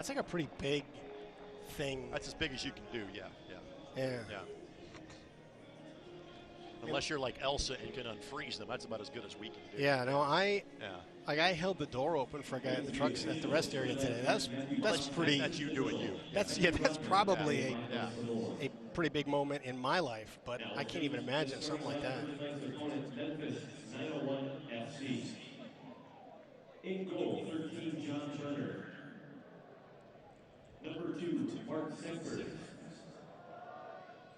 That's like a pretty big thing. That's as big as you can do, yeah. Unless you're like Elsa and can unfreeze them, that's about as good as we can do. Yeah, no, I held the door open for a guy at the trucks at the rest area today. That's pretty. That's you doing you. That's probably a pretty big moment in my life, but I can't even imagine something like that. Memphis 901 FC. In goal, 13, John Turner. Number 2, Mark Semper.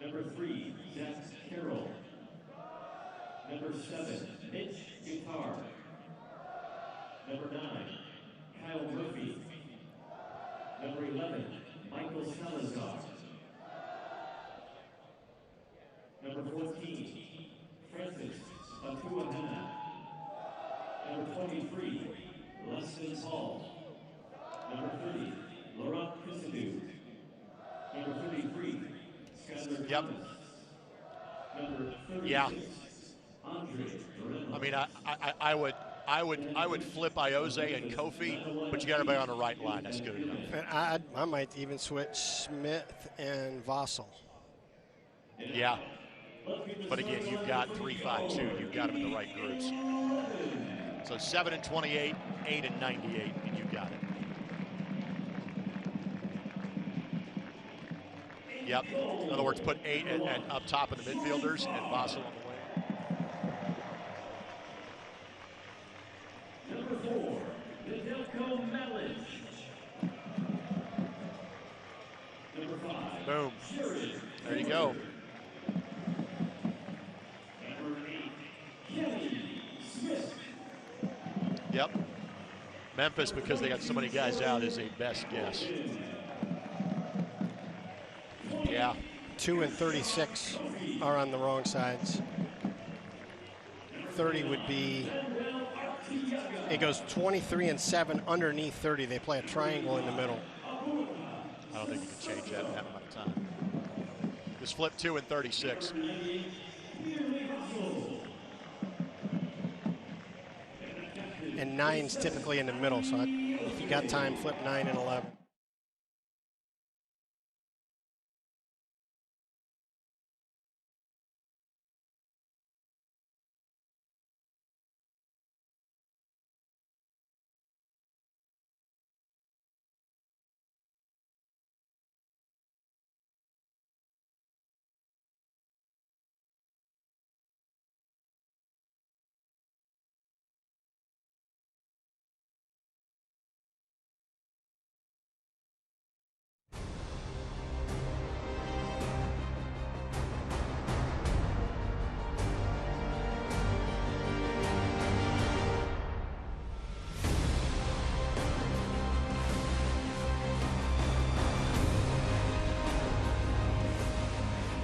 Number 3, Zach Carroll. Number 7, Mitch Guitar. Number 9, Kyle Murphy. Number 11, Michael Salazar. Number 14, Francis Atuahana. Number 23, Leslie Hall. Number 30, Laurent Pisidou. Number 33, Skyler Thomas. Number 36, Andre Dorema. I mean, I would flip Iose and Kofi, but you got everybody on the right line. That's good enough. And I might even switch Smith and Vossel. Yeah. But again, you've got 3-5-2. You've got them in the right groups. So 7 and 28, 8 and 98, and you got it. Yep. In other words, put 8 and up top of the midfielders and Vossel on the way. Number 4, Nedeljko Malic. Number 5. Boom. There you go. Number 8, Kelly Smith. Yep. Memphis, because they got so many guys out, is a best guess. Yeah. 2 and 36 are on the wrong sides. 30 would be, it goes 23 and 7 underneath 30. They play a triangle in the middle. I don't think you can change that in that amount of time. Just flip 2 and 36. And 9's typically in the middle, so if you got time, flip 9 and 11.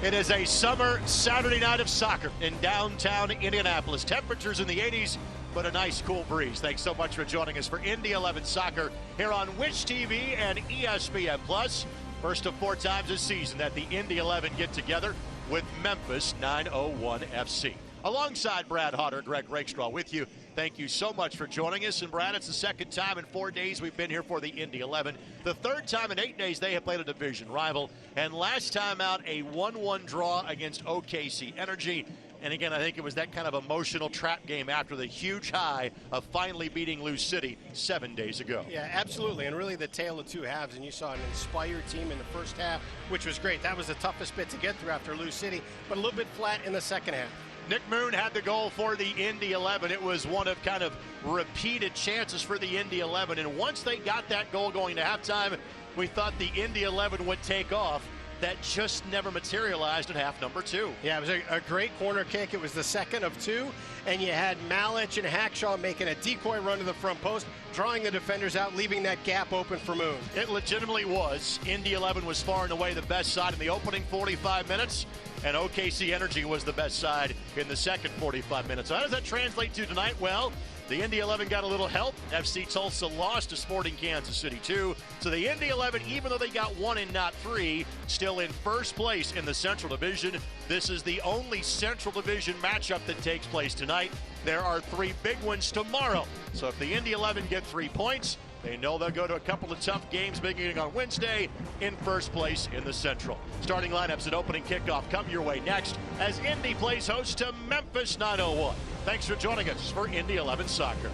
It is a summer Saturday night of soccer in downtown Indianapolis. Temperatures in the 80s, but a nice cool breeze. Thanks so much for joining us for Indy 11 Soccer here on Wish TV and ESPN Plus. First of 4 times this season that the Indy 11 get together with Memphis 901 FC. Alongside Brad Hodder, Greg Rakestraw with you. Thank you so much for joining us. And Brad, it's the second time in 4 days we've been here for the Indy 11. The third time in 8 days they have played a division rival. And last time out, a 1-1 draw against OKC Energy. And again, I think it was that kind of emotional trap game after the huge high of finally beating Lou City 7 days ago. Yeah, absolutely. And really the tale of 2 halves. And you saw an inspired team in the first half, which was great. That was the toughest bit to get through after Lou City, but a little bit flat in the second half. Nick Moon had the goal for the Indy 11. It was one of kind of repeated chances for the Indy 11. And once they got that goal going to halftime, we thought the Indy 11 would take off. That just never materialized in half number 2. Yeah, it was a great corner kick. It was the second of 2. And you had Malic and Hackshaw making a decoy run to the front post, drawing the defenders out, leaving that gap open for Moon. It legitimately was. Indy 11 was far and away the best side in the opening 45 minutes. And OKC Energy was the best side in the second 45 minutes. So how does that translate to tonight? Well, the Indy 11 got a little help. FC Tulsa lost to Sporting Kansas City 2. So the Indy 11, even though they got 1 and not 3, still in first place in the Central Division. This is the only Central Division matchup that takes place tonight. There are 3 big ones tomorrow. So if the Indy 11 get 3 points, They know they'll go to a couple of tough games beginning on Wednesday in first place in the Central. Starting lineups and opening kickoff come your way next as Indy plays host to Memphis 901. Thanks for joining us for Indy 11 Soccer.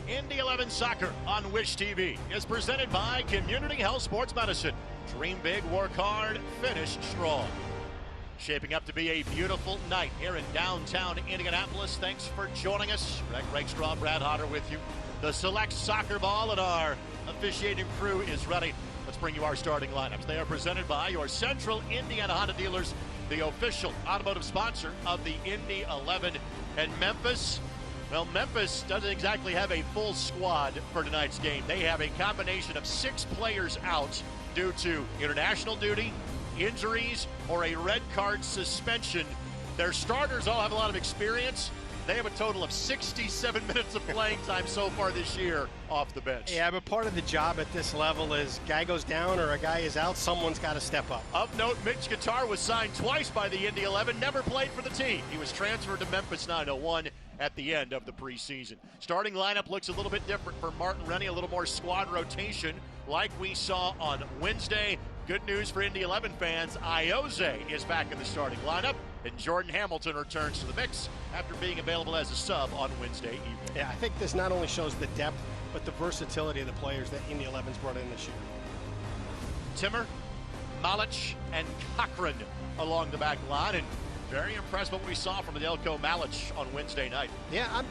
Indy 11 Soccer on Wish TV is presented by Community Health Sports Medicine. Dream big, work hard, finish strong. Shaping up to be a beautiful night here in downtown Indianapolis. Thanks for joining us. Greg Rakestraw, Brad Hodder with you. The select soccer ball and our officiating crew is ready. Let's bring you our starting lineups. They are presented by your Central Indiana Honda dealers, the official automotive sponsor of the Indy 11 and Memphis. Well, Memphis doesn't exactly have a full squad for tonight's game. They have a combination of 6 players out due to international duty, injuries, or a red card suspension. Their starters all have a lot of experience. They have a total of 67 minutes of playing time so far this year off the bench. Yeah, but part of the job at this level is guy goes down or a guy is out, someone's got to step up. Of note, Mitch Guitar was signed twice by the Indy 11, never played for the team. He was transferred to Memphis 901 at the end of the preseason. Starting lineup looks a little bit different for Martin Rennie, a little more squad rotation like we saw on Wednesday. Good news for Indy 11 fans, Ioze is back in the starting lineup, and Jordan Hamilton returns to the mix after being available as a sub on Wednesday evening. Yeah, I think this not only shows the depth, but the versatility of the players that Indy 11's brought in this year. Timmer, Malich, and Cochran along the back line, and very impressed with what we saw from Adelko Malich on Wednesday night. Yeah,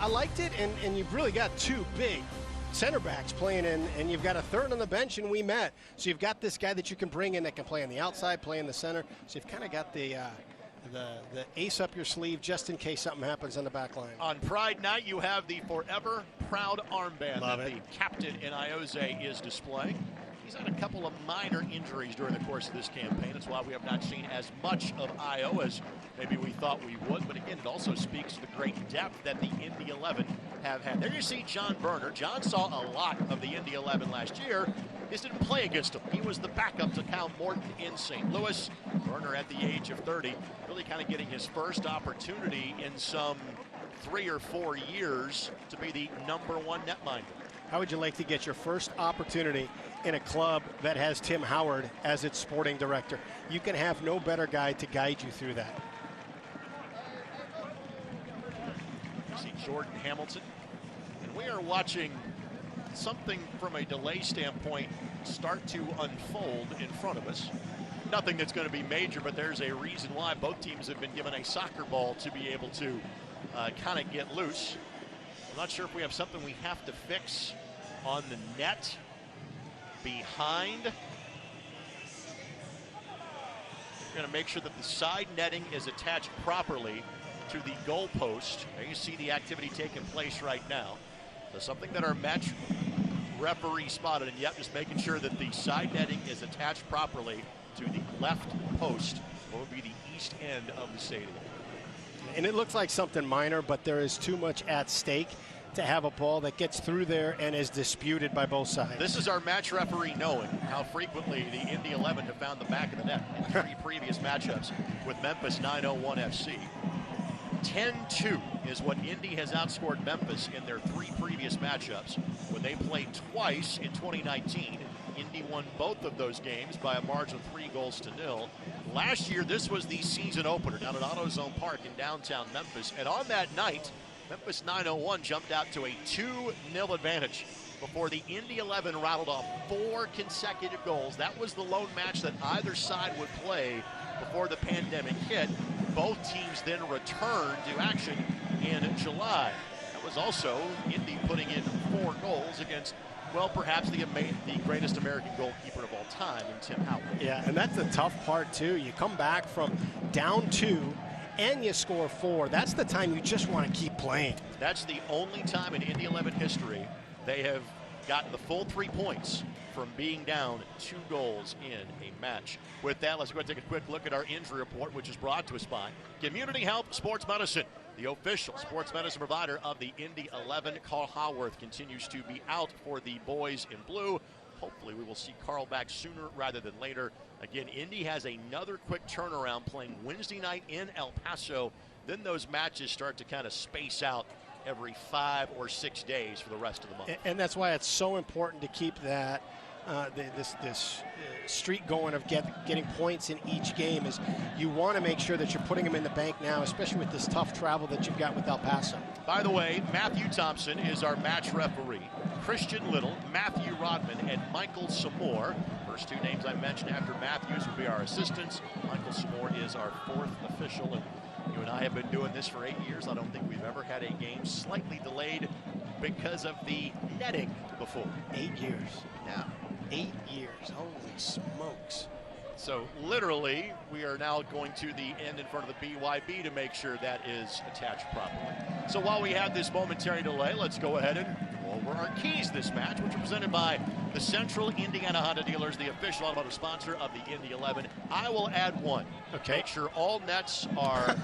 I liked it, and you've really got 2 big center backs playing in, and you've got a third on the bench, and we met. So you've got this guy that you can bring in that can play on the outside, play in the center. So you've kind of got the ace up your sleeve just in case something happens on the back line. On Pride Night, you have the forever proud armband Love that it. the captain in Ioze is displaying. He's had a couple of minor injuries during the course of this campaign. That's why we have not seen as much of Io as maybe we thought we would. But again, it also speaks to the great depth that the Indy 11 have had. There you see John Berner. John saw a lot of the Indy 11 last year. Just didn't play against him. He was the backup to Cal Morton in St. Louis. Berner at the age of 30, really kind of getting his first opportunity in some 3 or 4 years to be the #1 netminder. How would you like to get your first opportunity in a club that has Tim Howard as its sporting director? You can have no better guy to guide you through that. You see Jordan Hamilton, and we are watching something from a delay standpoint start to unfold in front of us. Nothing that's going to be major, but there's a reason why both teams have been given a soccer ball to be able to kind of get loose. I'm not sure if we have something we have to fix on the net behind. We're going to make sure that the side netting is attached properly to the goal post. There you see the activity taking place right now. So something that our match referee spotted, and yep, just making sure that the side netting is attached properly to the left post, what would be the east end of the stadium. And it looks like something minor, but there is too much at stake to have a ball that gets through there and is disputed by both sides. This is our match referee knowing how frequently the Indy 11 have found the back of the net in 3 previous matchups with Memphis 901 FC. 10-2 is what Indy has outscored Memphis in their 3 previous matchups. When they played twice in 2019, Indy won both of those games by a margin of 3-0. Last year, this was the season opener down at AutoZone Park in downtown Memphis. And on that night, Memphis 901 jumped out to a 2-0 advantage before the Indy 11 rattled off 4 consecutive goals. That was the lone match that either side would play before the pandemic hit. Both teams then returned to action in July. That was also Indy putting in 4 goals against, well, perhaps the greatest American goalkeeper of all time in Tim Howard. Yeah, and that's the tough part, too. You come back from down 2 and you score 4. That's the time you just want to keep playing. That's the only time in Indy 11 history they have gotten the full 3 points from being down 2 goals in a match. With that, let's go ahead and take a quick look at our injury report, which is brought to us by Community Health Sports Medicine, the official sports medicine provider of the Indy 11. Carl Haworth continues to be out for the boys in blue. Hopefully we will see Carl back sooner rather than later. Again, Indy has another quick turnaround playing Wednesday night in El Paso. Then those matches start to kind of space out every 5 or 6 days for the rest of the month. And that's why it's so important to keep that this streak going of getting points in each game. Is you want to make sure that you're putting them in the bank now, especially with this tough travel that you've got with El Paso. By the way, Matthew Thompson is our match referee. Christian Little, Matthew Rodman, and Michael Samore. First 2 names I mentioned after Matthews will be our assistants. Michael Samore is our 4th official, and you and I have been doing this for 8 years. I don't think we've ever had a game slightly delayed because of the netting before. 8 years. Yeah. 8 years. Holy smokes. So literally, we are now going to the end in front of the BYB to make sure that is attached properly. So while we have this momentary delay, let's go ahead and go over our keys this match, which are presented by the Central Indiana Honda Dealers, the official automotive sponsor of the Indy 11. I will add one. Okay. Make sure all nets are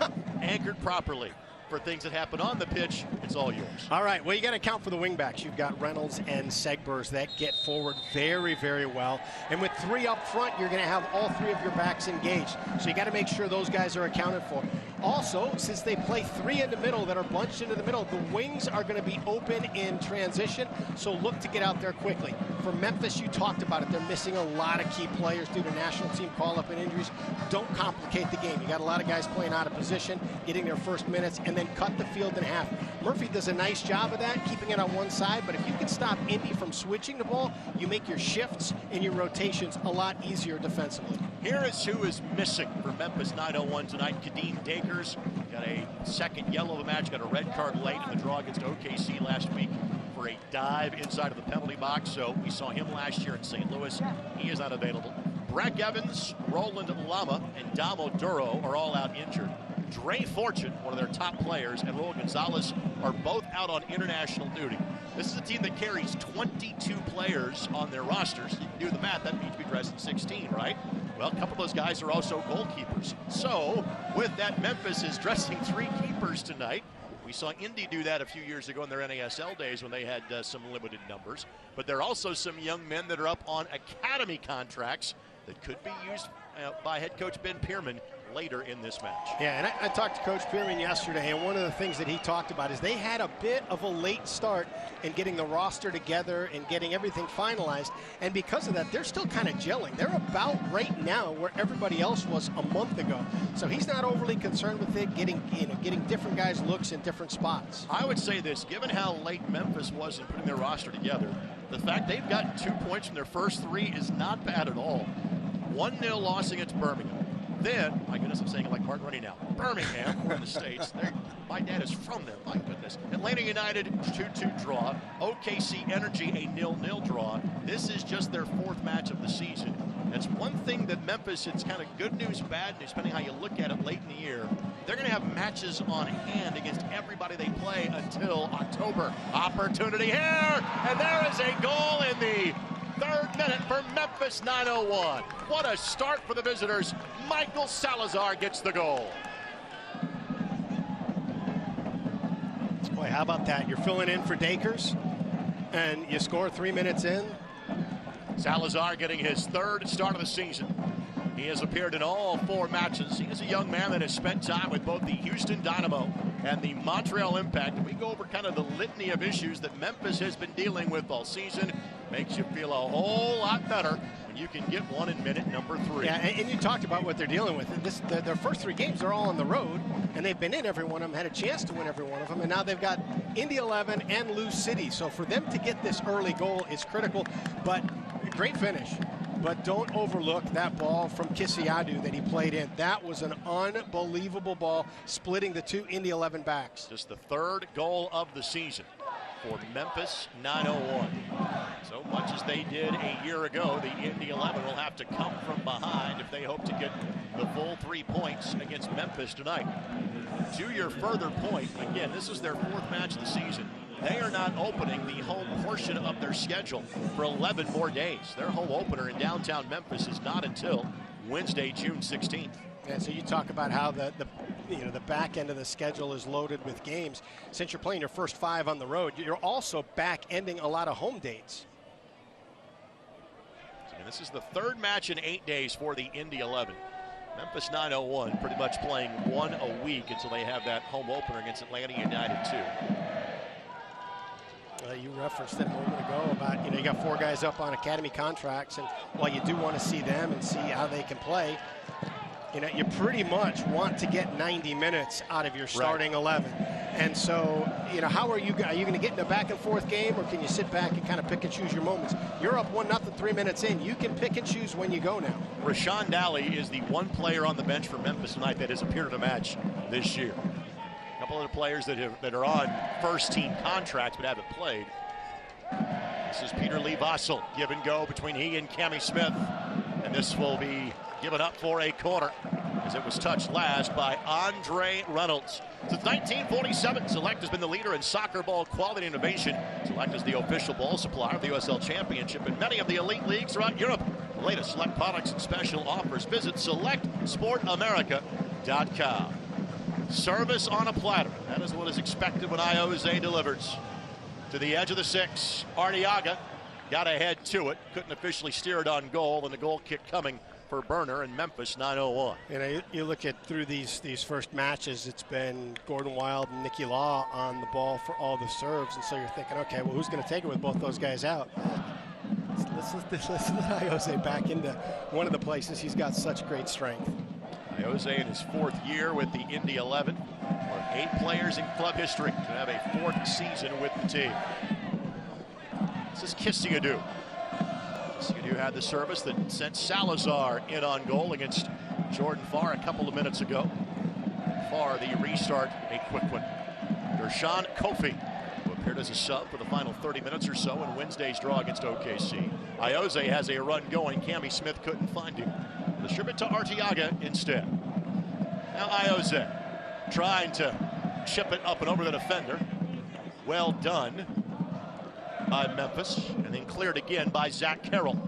anchored properly. For things that happen on the pitch, it's all yours. All right, well, you got to account for the wingbacks. You've got Reynolds and Segbers that get forward very, very well. And with 3 up front, you're going to have all 3 of your backs engaged. So you got to make sure those guys are accounted for. Also, since they play 3 in the middle that are bunched into the middle, the wings are going to be open in transition, so look to get out there quickly. For Memphis, you talked about it. They're missing a lot of key players due to national team call-up and injuries. Don't complicate the game. You got a lot of guys playing out of position, getting their first minutes, and then cut the field in half. Murphy does a nice job of that, keeping it on one side, but if you can stop Indy from switching the ball, you make your shifts and your rotations a lot easier defensively. Here is who is missing for Memphis 901 tonight. Kadeem Dakers got a 2nd yellow of the match, got a red card late in the draw against OKC last week for a dive inside of the penalty box. So we saw him last year in St. Louis. He is not available. Breck Evans, Roland Lama, and Damo Duro are all out injured. Dre Fortune, one of their top players, and Raul Gonzalez are both out on international duty. This is a team that carries 22 players on their rosters. You can do the math. That means to be dressed in 16, right? Well, a couple of those guys are also goalkeepers. So, with that, Memphis is dressing 3 keepers tonight. We saw Indy do that a few years ago in their NASL days when they had some limited numbers. But there are also some young men that are up on academy contracts that could be used by head coach Ben Pierman later in this match. Yeah, and I talked to Coach Pierman yesterday, and one of the things that he talked about is they had a bit of a late start in getting the roster together and getting everything finalized, and because of that, they're still kind of gelling. They're about right now where everybody else was a month ago. So he's not overly concerned with it, getting different guys looks in different spots. I would say this, given how late Memphis was in putting their roster together, the fact they've gotten 2 points from their first 3 is not bad at all. 1-0 loss against Birmingham. Then, my goodness, I'm saying it like Mark Runny now. Birmingham, we're in the States. My dad is from there, my goodness. Atlanta United, 2-2 draw. OKC Energy, a 0-0 draw. This is just their 4th match of the season. That's one thing that Memphis, it's kind of good news, bad news, depending how you look at it late in the year. They're going to have matches on hand against everybody they play until October. Opportunity here, and there is a goal in the 3rd minute for Memphis 901. What a start for the visitors. Michael Salazar gets the goal. Boy, how about that? You're filling in for Dakers, and you score 3 minutes in. Salazar getting his 3rd start of the season. He has appeared in all 4 matches. He is a young man that has spent time with both the Houston Dynamo and the Montreal Impact. We go over kind of the litany of issues that Memphis has been dealing with all season. Makes you feel a whole lot better when you can get one in minute number 3. Yeah, and you talked about what they're dealing with. Their first 3 games are all on the road, and they've been in every one of them, had a chance to win every one of them, and now they've got Indy 11 and Lou City. So for them to get this early goal is critical, but great finish. But don't overlook that ball from Kisiadu that he played in. That was an unbelievable ball, splitting the 2 Indy 11 backs. Just the 3rd goal of the season for Memphis 901. So much as they did a year ago, the Indy 11 will have to come from behind if they hope to get the full 3 points against Memphis tonight. To your further point, again, this is their 4th match of the season. They are not opening the home portion of their schedule for 11 more days. Their home opener in downtown Memphis is not until Wednesday, June 16th. And so you talk about how the back end of the schedule is loaded with games. Since you're playing your first 5 on the road, you're also back ending a lot of home dates. And this is the 3rd match in 8 days for the Indy 11. Memphis 901 pretty much playing 1 a week until they have that home opener against Atlanta United 2. You referenced it a moment ago about, you got 4 guys up on academy contracts, and while you do want to see them and see how they can play, you pretty much want to get 90 minutes out of your starting 11. And so, how are you going to get in a back and forth game, or can you sit back and kind of pick and choose your moments? You're up 1-0 3 minutes in. You can pick and choose when you go now. Rashawn Daly is the one player on the bench for Memphis tonight that has appeared in a match this year. A couple other players that are on first-team contracts but haven't played. This is Peter Lee Vossel. Give and go between he and Cammy Smith. And this will be given up for a corner as it was touched last by Andre Reynolds. Since 1947, Select has been the leader in soccer ball quality innovation. Select is the official ball supplier of the USL Championship and many of the elite leagues throughout Europe. For the latest Select products and special offers, visit SelectSportAmerica.com. Service on a platter. That is what is expected when Iose delivers. To the edge of the 6, Arteaga got ahead to it. Couldn't officially steer it on goal, and the goal kick coming for Burner and Memphis 901. You look at through these first matches, it's been Gordon Wild and Nicky Law on the ball for all the serves, and so you're thinking, okay, well, who's going to take it with both those guys out? Let's let Iose back into one of the places he's got such great strength. Iose in his 4th year with the Indy 11. One of 8 players in club history to have a 4th season with the team. This is Kisiadu. Kisiadu had the service that sent Salazar in on goal against Jordan Farr a couple of minutes ago. Farr, the restart, a quick one. Dershawn Kofi, who appeared as a sub for the final 30 minutes or so in Wednesday's draw against OKC. Iose has a run going. Cammy Smith couldn't find him. Distribute to Arteaga instead. Now Iose trying to chip it up and over the defender. Well done by Memphis, and then cleared again by Zach Carroll.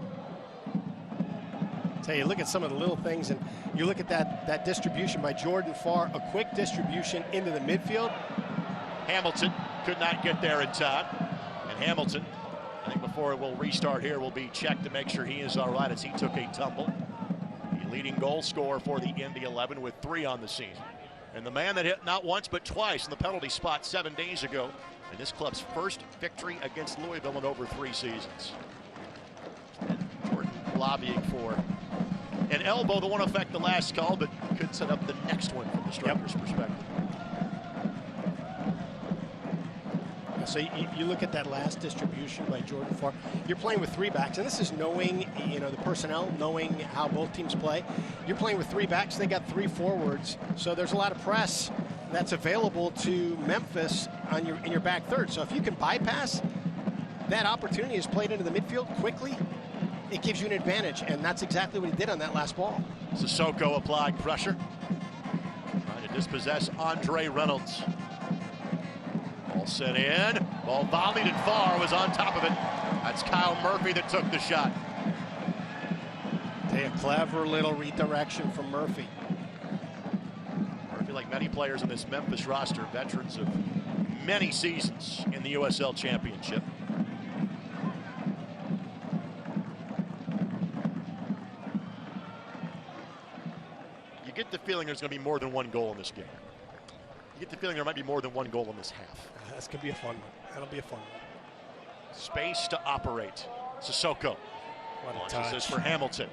Tell you, look at some of the little things, and you look at that distribution by Jordan Farr, a quick distribution into the midfield. Hamilton could not get there in time, and Hamilton, I think before it will restart here, will be checked to make sure he is all right as he took a tumble. The leading goal scorer for the Indy 11 with 3 on the season. And the man that hit not once but twice in the penalty spot 7 days ago, and this club's first victory against Louisville in over 3 seasons. And Jordan lobbying for an elbow that won't affect the last call, but could set up the next one from the striker's perspective. So you look at that last distribution by Jordan Farr. you're playing with 3 backs, and this is knowing, the personnel, knowing how both teams play. You're playing with 3 backs. They got 3 forwards, so there's a lot of press that's available to Memphis in your back third. So if you can bypass that opportunity, is played into the midfield quickly, it gives you an advantage, and that's exactly what he did on that last ball. Sissoko applying pressure, trying to dispossess Andre Reynolds. Ball sent in, ball volleyed and far, was on top of it. That's Kyle Murphy that took the shot. A clever little redirection from Murphy. Murphy, like many players in this Memphis roster, veterans of many seasons in the USL Championship. You get the feeling there's going to be more than one goal in this game. You get the feeling there might be more than one goal in this half. That's going to be a fun one. That'll be a fun one. Space to operate. Sissoko launches this for Hamilton.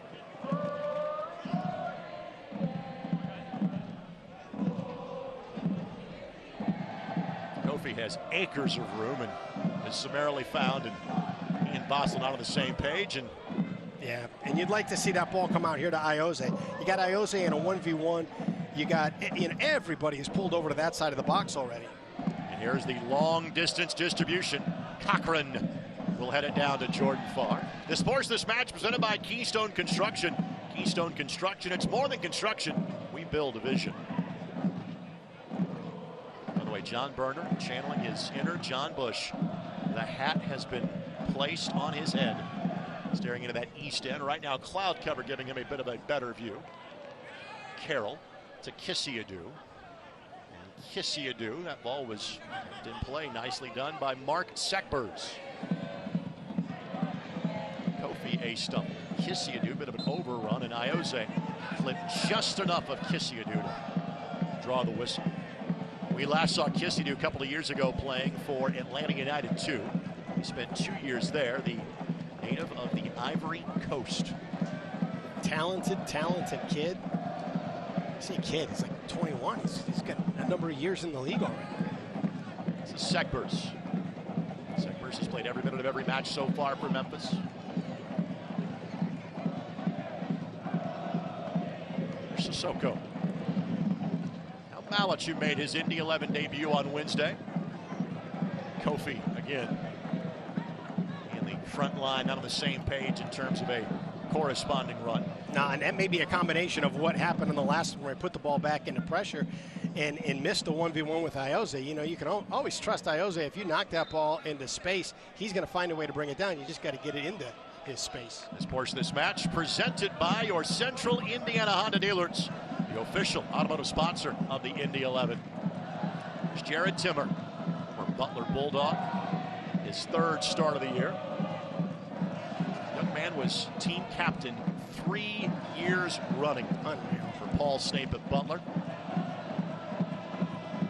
Kofi has acres of room and is summarily found, and he and Basel not on the same page. And yeah, and you'd like to see that ball come out here to Iose. You got Iose in a 1v1. You got, everybody is pulled over to that side of the box already. And here's the long distance distribution. Cochran will head it down to Jordan Farr. This match presented by Keystone Construction. Keystone Construction, it's more than construction. We build a vision. By the way, John Berner channeling his inner John Bush. The hat has been placed on his head, staring into that east end. Right now, cloud cover giving him a bit of a better view. Carroll to Kissiadou. And Kissiadou, that ball was in play, nicely done by Mark Sekbers. Kofi a stump. Kissiadou, bit of an overrun, and Iose flipped just enough of Kissiadou to draw the whistle. We last saw Kissiadou a couple of years ago playing for Atlanta United 2. He spent 2 years there, the native of the Ivory Coast. Talented kid. I say kid, he's like 21. He's got a number of years in the league already. This is Sekbers. Sekbers has played every minute of every match so far for Memphis. Here's Sissoko. Now Malic, who made his Indy 11 debut on Wednesday. Kofi again in the front line, not on the same page in terms of a corresponding run. Nah, and that may be a combination of what happened in the last one where he put the ball back into pressure and missed the 1v1 with Iose. You can always trust Iose. If you knock that ball into space, he's going to find a way to bring it down. You just got to get it into his space. This portion of this match presented by your Central Indiana Honda dealers, the official automotive sponsor of the Indy 11. There's Jared Timmer, for Butler Bulldog, his 3rd start of the year. Young man was team captain 3 years running for Paul Snape at Butler.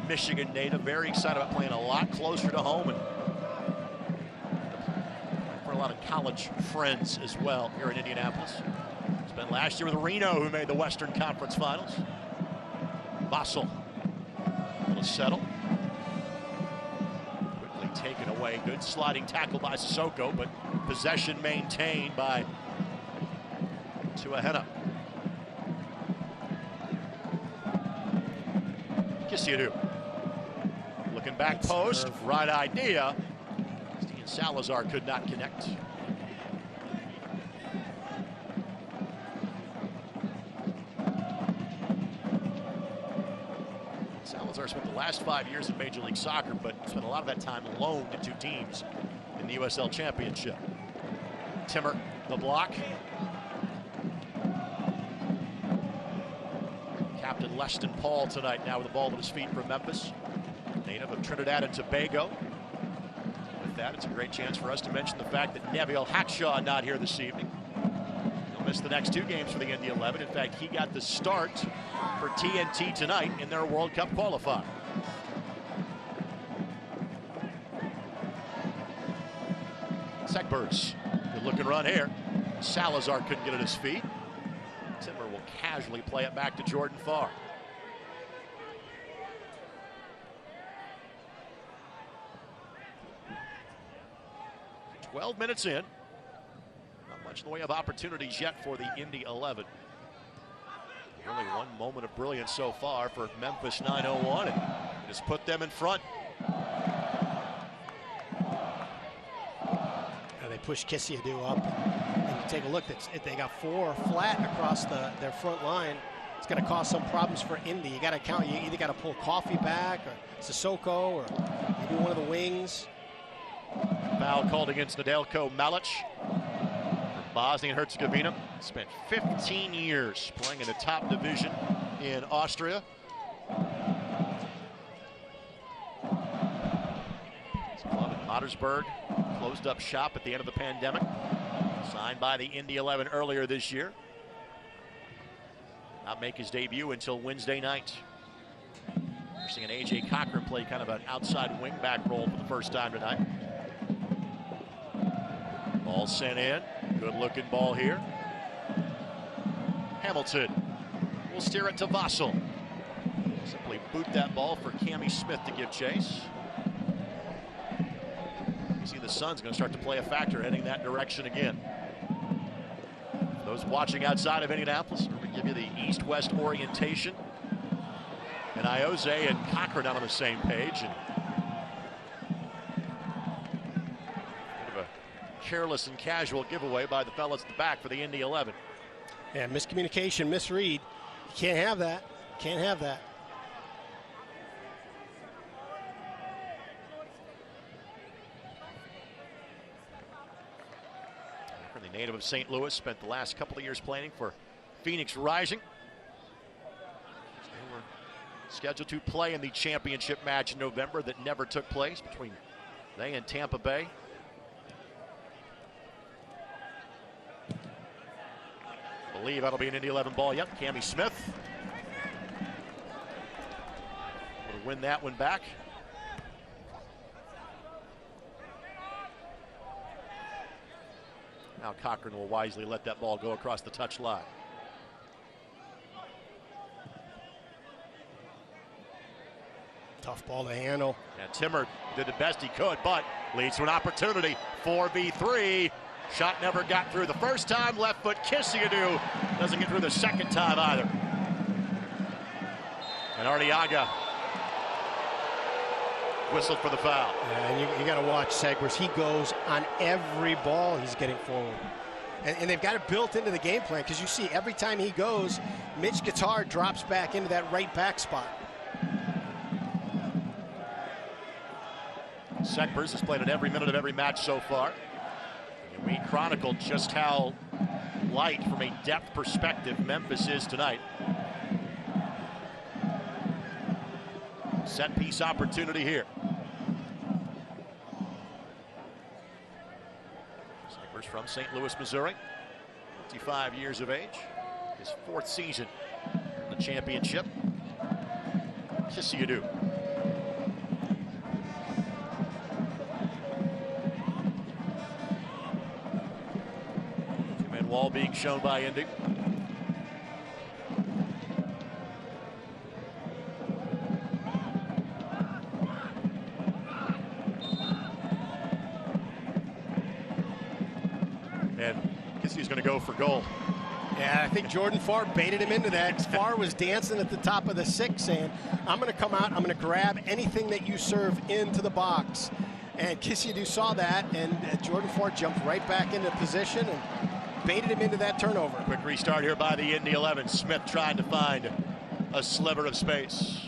Michigan native, very excited about playing a lot closer to home and for a lot of college friends as well here in Indianapolis. Spent last year with Reno, who made the Western Conference Finals. Basel will settle. Quickly taken away. Good sliding tackle by Sissoko, but possession maintained by Tuahena. Kissiadou. Looking back post, right idea. Steven Salazar could not connect. Salazar spent the last 5 years in Major League Soccer, but spent a lot of that time loaned to 2 teams in the USL Championship. Timmer, the block. Captain Leston Paul tonight now with the ball at his feet for Memphis. Native of Trinidad and Tobago. With that, it's a great chance for us to mention the fact that Nabil Hackshaw not here this evening. He'll miss the next 2 games for the Indy 11. In fact, he got the start for TNT tonight in their World Cup qualifier. Sekbers, good looking run here. Salazar couldn't get at his feet. Timber will casually play it back to Jordan Farr. "12 minutes in, much in the way of opportunities yet for the Indy 11. Only one moment of brilliance so far for Memphis 901, and just put them in front. They push Kissiadou up, and you take a look. They got 4 flat across their front line. It's going to cause some problems for Indy. You got to count. You either got to pull Coffee back, or Sissoko, or maybe one of the wings. Foul called against Nedeljko Malic from Bosnia and Herzegovina. Spent 15 years playing in the top division in Austria. His club in Ottersberg closed up shop at the end of the pandemic. Signed by the Indy 11 earlier this year. Not make his debut until Wednesday night. We're seeing A.J. Cochran play kind of an outside wingback role for the first time tonight. Ball sent in. Good looking ball here. Hamilton will steer it to Vassell. Simply boot that ball for Cammy Smith to give chase. You see the sun's going to start to play a factor heading that direction again. For those watching outside of Indianapolis, we're going to give you the east-west orientation. And Iose and Cochran out on the same page. And bit of a careless and casual giveaway by the fellas at the back for the Indy 11. Yeah, miscommunication, misread. You can't have that. Can't have that. The native of St. Louis, spent the last couple of years playing for Phoenix Rising. They were scheduled to play in the championship match in November that never took place between they and Tampa Bay. I believe that'll be an Indy 11 ball. Yep, Cammy Smith will win that one back. Now Cochran will wisely let that ball go across the touch line. Tough ball to handle. Yeah, Timmer did the best he could, but leads to an opportunity. 4v3. Shot never got through the first time. Left foot Kissiadou doesn't get through the second time either. And Arteaga whistled for the foul. Yeah, and you got to watch Segers. He goes on every ball he's getting forward. And they've got it built into the game plan, because you see every time he goes, Mitch Guitar drops back into that right back spot. Sekbers has played in every minute of every match so far. And we chronicled just how light from a depth perspective Memphis is tonight. Set piece opportunity here. Sekbers from St. Louis, Missouri. 55 years of age. His 4th season in the championship. Kissiadou. Two-man wall being shown by Indy. He's going to go for goal. Yeah, I think Jordan Farr baited him into that. Farr was dancing at the top of the 6 saying, I'm going to come out, I'm going to grab anything that you serve into the box. And Kissiadou saw that, and Jordan Farr jumped right back into position and baited him into that turnover. Quick restart here by the Indy 11. Smith trying to find a sliver of space.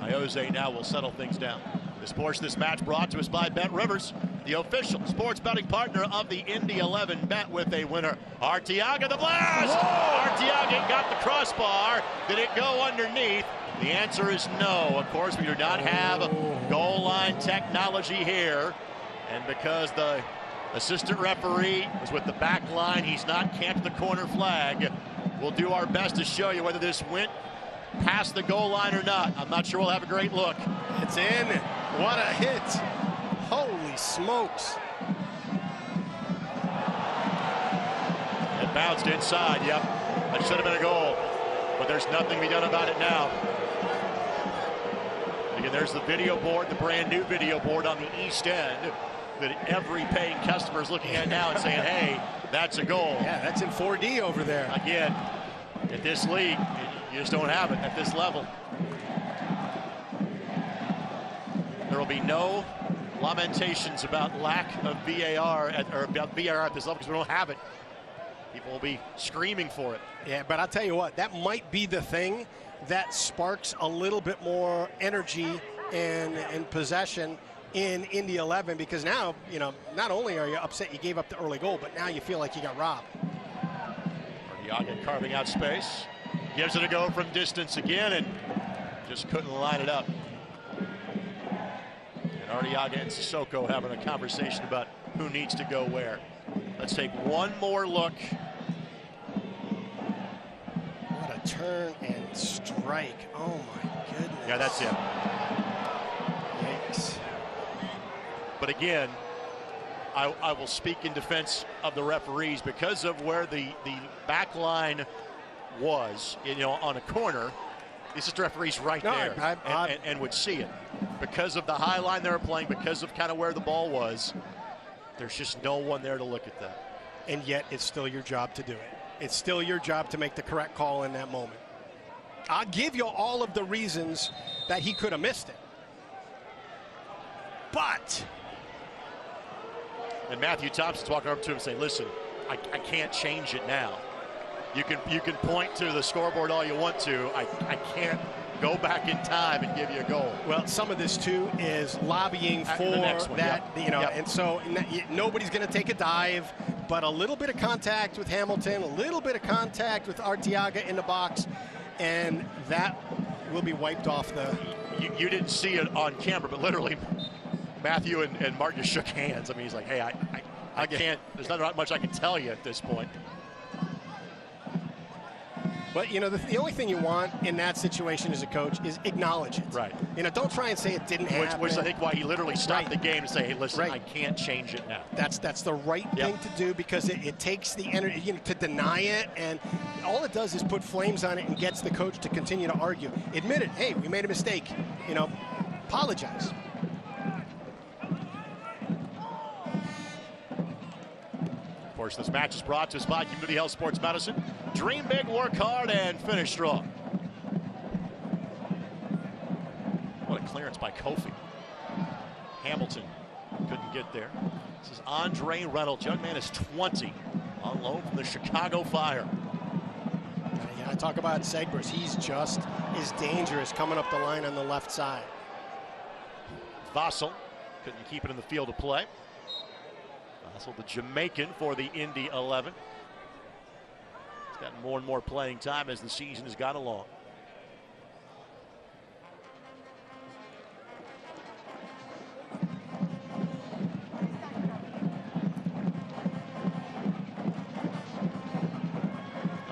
Iose now will settle things down. This portion of this match brought to us by Bet Rivers, the official sports betting partner of the Indy 11. Bet with a winner. Arteaga the blast! Whoa! Arteaga got the crossbar. Did it go underneath? The answer is no. Of course, we do not have goal line technology here. And because the assistant referee was with the back line, he's not camped the corner flag. We'll do our best to show you whether this went past the goal line or not. I'm not sure we'll have a great look. It's in. What a hit. Holy smokes. It bounced inside, yep. That should have been a goal. But there's nothing to be done about it now. Again, there's the video board, the brand new video board on the east end. that every paying customer is looking at now and saying, hey, that's a goal. Yeah, that's in 4D over there. Again, at this league, you just don't have it at this level. There will be no lamentations about lack of VAR or about VAR at this level because we don't have it. People will be screaming for it. Yeah, but I'll tell you what, that might be the thing that sparks a little bit more energy and possession in Indy 11, because now, you know, not only are you upset you gave up the early goal, but now you feel like you got robbed. Arteaga carving out space, gives it a go from distance again, and just couldn't line it up. And Arteaga and Sissoko having a conversation about who needs to go where. Let's take one more look. What a turn and strike. Oh my goodness. Yeah, that's it. Yikes. But again, I will speak in defense of the referees because of where the back line was, you know, on a corner. This is the referees right there and would see it. Because of the high line they were playing, because of kind of where the ball was, there's just no one there to look at that. And yet it's still your job to do it. It's still your job to make the correct call in that moment. I'll give you all of the reasons that he could have missed it. But. And Matthew Thompson's walking up to him saying, listen, I can't change it now. You can point to the scoreboard all you want to. I can't go back in time and give you a goal. Well, some of this too is lobbying for the next one, that, yep. you know, Yep. and so nobody's going to take a dive, but a little bit of contact with Hamilton, a little bit of contact with Arteaga in the box, and that will be wiped off the. You didn't see it on camera, but literally Matthew and Martin just shook hands. I mean, he's like, hey, I can't, there's not much I can tell you at this point. But, you know, the only thing you want in that situation as a coach is acknowledge it. Right. You know, don't try and say it didn't happen. Which I think why he literally stopped Right. the game to say, hey, listen, Right. I can't change it now. That's the right thing to do, because it takes the energy, you know, to deny it, and all it does is put flames on it and gets the coach to continue to argue. Admit it. Hey, we made a mistake. You know, apologize. Of course, this match is brought to us by Community Health Sports Medicine. Dream big, work hard, and finish strong. What a clearance by Kofi. Hamilton couldn't get there. This is Andre Reynolds. Young man is 20, on loan from the Chicago Fire. Yeah, I talk about Segbers. He's just as dangerous coming up the line on the left side. Vassell couldn't keep it in the field of play. Vassell, the Jamaican for the Indy 11. He's gotten more and more playing time as the season has gone along.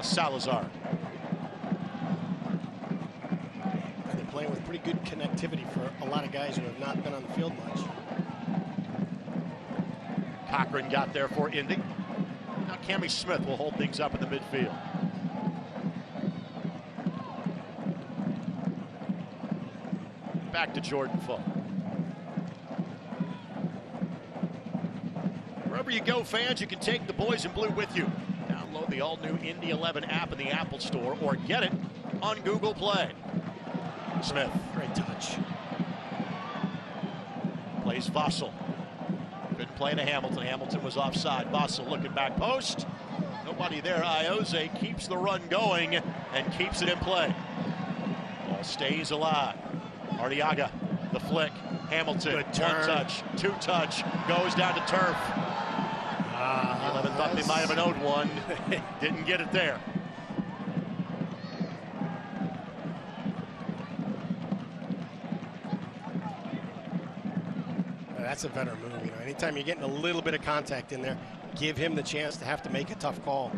Salazar. They're playing with pretty good connectivity for a lot of guys who have not been on the field much. Cochran got there for Indy. Now Cammie Smith will hold things up in the midfield. Back to Jordan Falk. Wherever you go, fans, you can take the boys in blue with you. Download the all-new Indy 11 app in the Apple Store or get it on Google Play. Smith. Great touch. Plays Vassell. Couldn't play to Hamilton. Hamilton was offside. Vassell looking back post. Nobody there. Ioze keeps the run going and keeps it in play. Ball stays alive. Arteaga, the flick. Hamilton, one touch, two touch, goes down to turf. 11 thought they might have an owed one. Didn't get it there. That's a veteran move. You know, anytime you're getting a little bit of contact in there, give him the chance to have to make a tough call.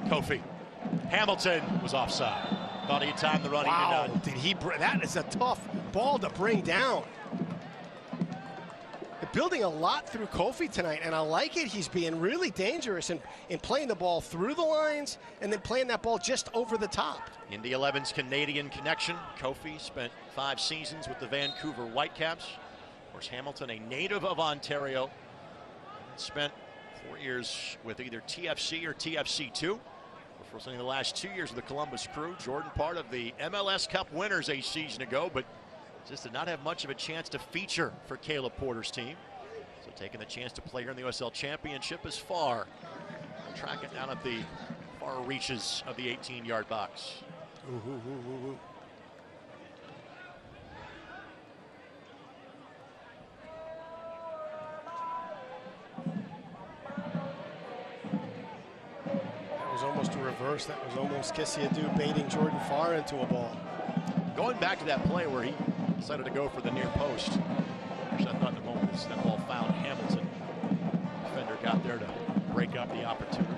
Kofi. Hamilton was offside. Thought he timed the run. Wow, He did not. that is a tough ball to bring down. They're building a lot through Kofi tonight, and I like it. He's being really dangerous in playing the ball through the lines and then playing that ball just over the top. Indy 11's Canadian connection. Kofi spent 5 seasons with the Vancouver Whitecaps. Of course, Hamilton, a native of Ontario, spent 4 years with either TFC or TFC2. Before spending the last 2 years with the Columbus Crew. Jordan, part of the MLS Cup winners a season ago, but just did not have much of a chance to feature for Caleb Porter's team. So taking the chance to play here in the USL Championship is far. Track it down at the far reaches of the 18-yard box. That was almost a reverse. That was almost Kissiadu baiting Jordan Farr into a ball. Going back to that play where he decided to go for the near post. Actually, I thought in the moment that ball found Hamilton. Defender got there to break up the opportunity.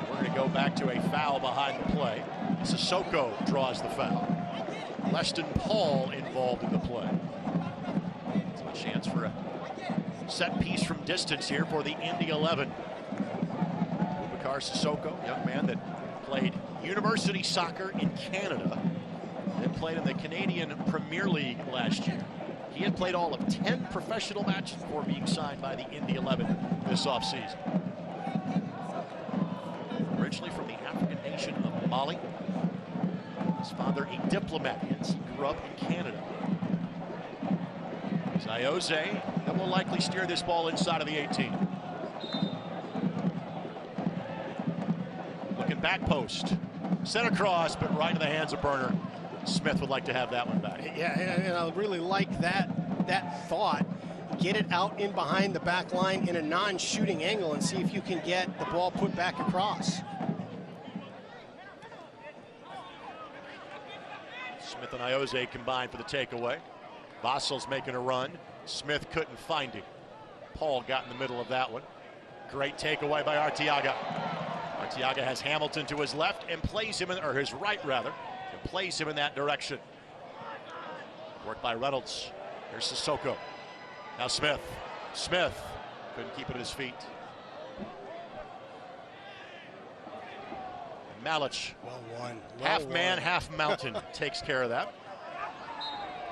We're going to go back to a foul behind the play. Sissoko draws the foul. Leston Paul involved in the play. So a chance for a set piece from distance here for the Indy 11. Boubacar Sissoko, young man that played university soccer in Canada. Then played in the Canadian Premier League last year. He had played all of 10 professional matches before being signed by the Indy 11 this offseason. Originally from the African nation of Mali. His father a diplomat, hence he grew up in Canada. Zayose that will likely steer this ball inside of the 18. Looking back post. Sent across, but right in the hands of Burner. Smith would like to have that one back. Yeah, and I really like that thought. Get it out in behind the back line in a non-shooting angle and see if you can get the ball put back across. Smith and Iose combined for the takeaway. Vassel's making a run. Smith couldn't find him. Paul got in the middle of that one. Great takeaway by Arteaga. Arteaga has Hamilton to his left and plays him in, or his right rather, and plays him in that direction. Worked by Reynolds. Here's Sissoko. Now Smith. Smith couldn't keep it at his feet. Malich. Well won. Half man, half mountain takes care of that.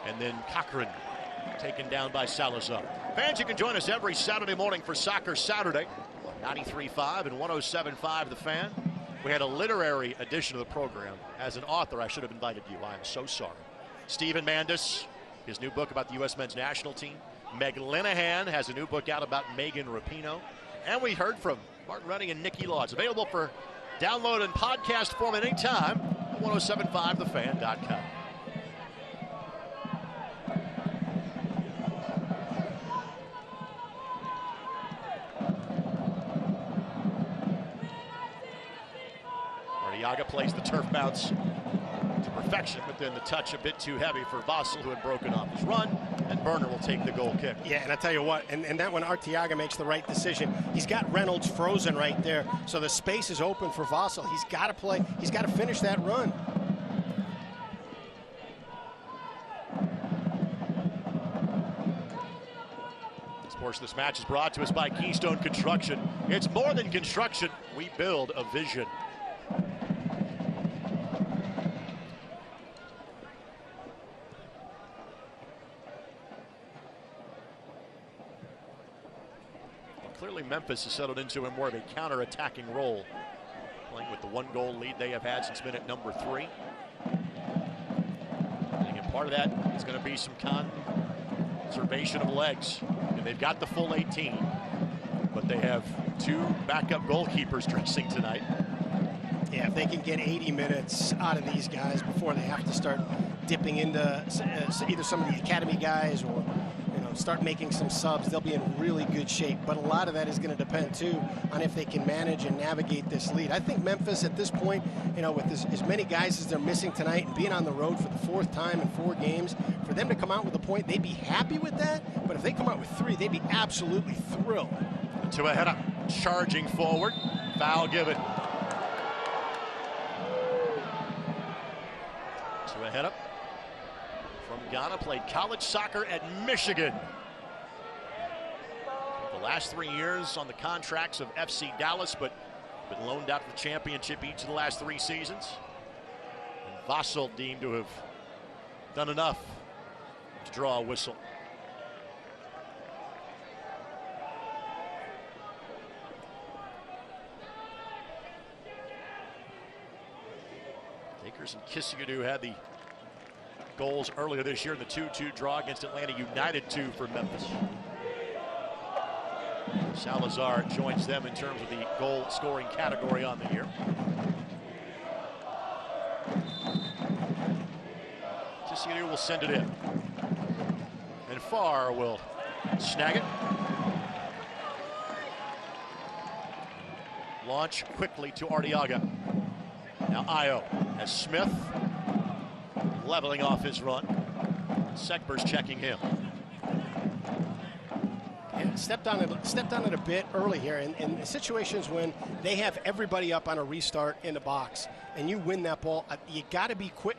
And then Cochran taken down by Salazar. Fans, you can join us every Saturday morning for Soccer Saturday. 93.5 and 107.5 The Fan. We had a literary edition of the program. As an author, I should have invited you. I am so sorry. Stephen Mandis, his new book about the U.S. men's national team. Meg Linehan has a new book out about Megan Rapinoe. And we heard from Martin Rennie and Nikki Law. It's available for download in podcast form at any time at 1075thefan.com. Arteaga plays the turf bounce to perfection, but then the touch a bit too heavy for Vassell, who had broken off his run, and Burner will take the goal kick. Yeah, and I tell you what, and that one Arteaga makes the right decision. He's got Reynolds frozen right there, so the space is open for Vassell. He's got to play, he's got to finish that run. Of course, this match is brought to us by Keystone Construction. It's more than construction. We build a vision. Clearly, Memphis has settled into a more of a counter-attacking role, playing with the 1-goal lead they have had since minute number 3. And part of that is going to be some conservation of legs. And they've got the full 18, but they have 2 backup goalkeepers dressing tonight. Yeah, if they can get 80 minutes out of these guys before they have to start dipping into either some of the academy guys or start making some subs, they'll be in really good shape. But a lot of that is going to depend too on if they can manage and navigate this lead. I think Memphis at this point, with as many guys as they're missing tonight and being on the road for the 4th time in 4 games, for them to come out with a point, they'd be happy with that. But if they come out with 3, they'd be absolutely thrilled. To a header, charging forward, foul given. To a header. From Ghana, played college soccer at Michigan. Last 3 years on the contracts of FC Dallas, but been loaned out to the championship each of the last 3 seasons. And Vassell deemed to have done enough to draw a whistle. Akers and Kissigadou had the goals earlier this year in the 2-2 draw against Atlanta United 2 for Memphis. Salazar joins them in terms of the goal scoring category on the year. Kissigadou will send it in. And Farr will snag it. Launch quickly to Arteaga. Now Ayo as Smith leveling off his run. Sekber's checking him. And stepped on it a bit early here in situations when they have everybody up on a restart in the box and you win that ball. You got to be quick.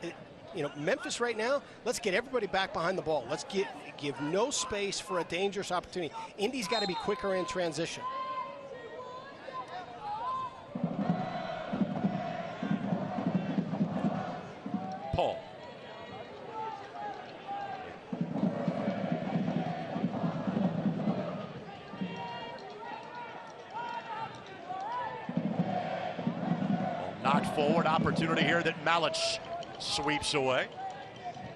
You know, Memphis right now, let's get everybody back behind the ball. Let's give no space for a dangerous opportunity. Indy's got to be quicker in transition. Paul. Knocked forward, opportunity here that Malich sweeps away.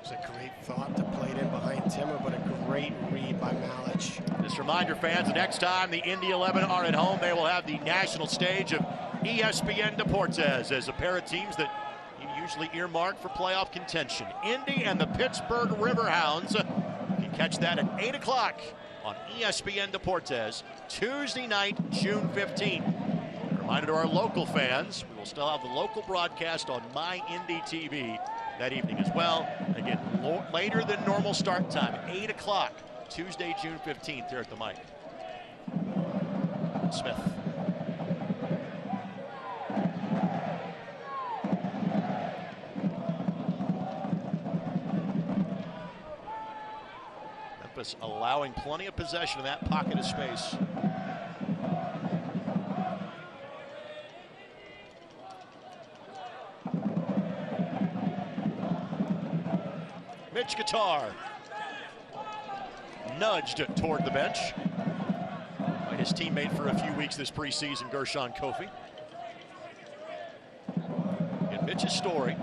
It's a great thought to play it in behind Timmer, but a great read by Malich. Just reminder fans, the next time the Indy 11 are at home, they will have the national stage of ESPN Deportes as a pair of teams that you usually earmark for playoff contention. Indy and the Pittsburgh Riverhounds. You can catch that at 8 o'clock on ESPN Deportes, Tuesday night, June 15th. Reminder to our local fans, we will still have the local broadcast on My Indy TV that evening as well. Again, later than normal start time, 8 o'clock, Tuesday, June 15th here at the mic. Smith. Memphis allowing plenty of possession in that pocket of space. Mitch Guitar nudged toward the bench by his teammate for a few weeks this preseason, Gershon Kofi. In Mitch's story,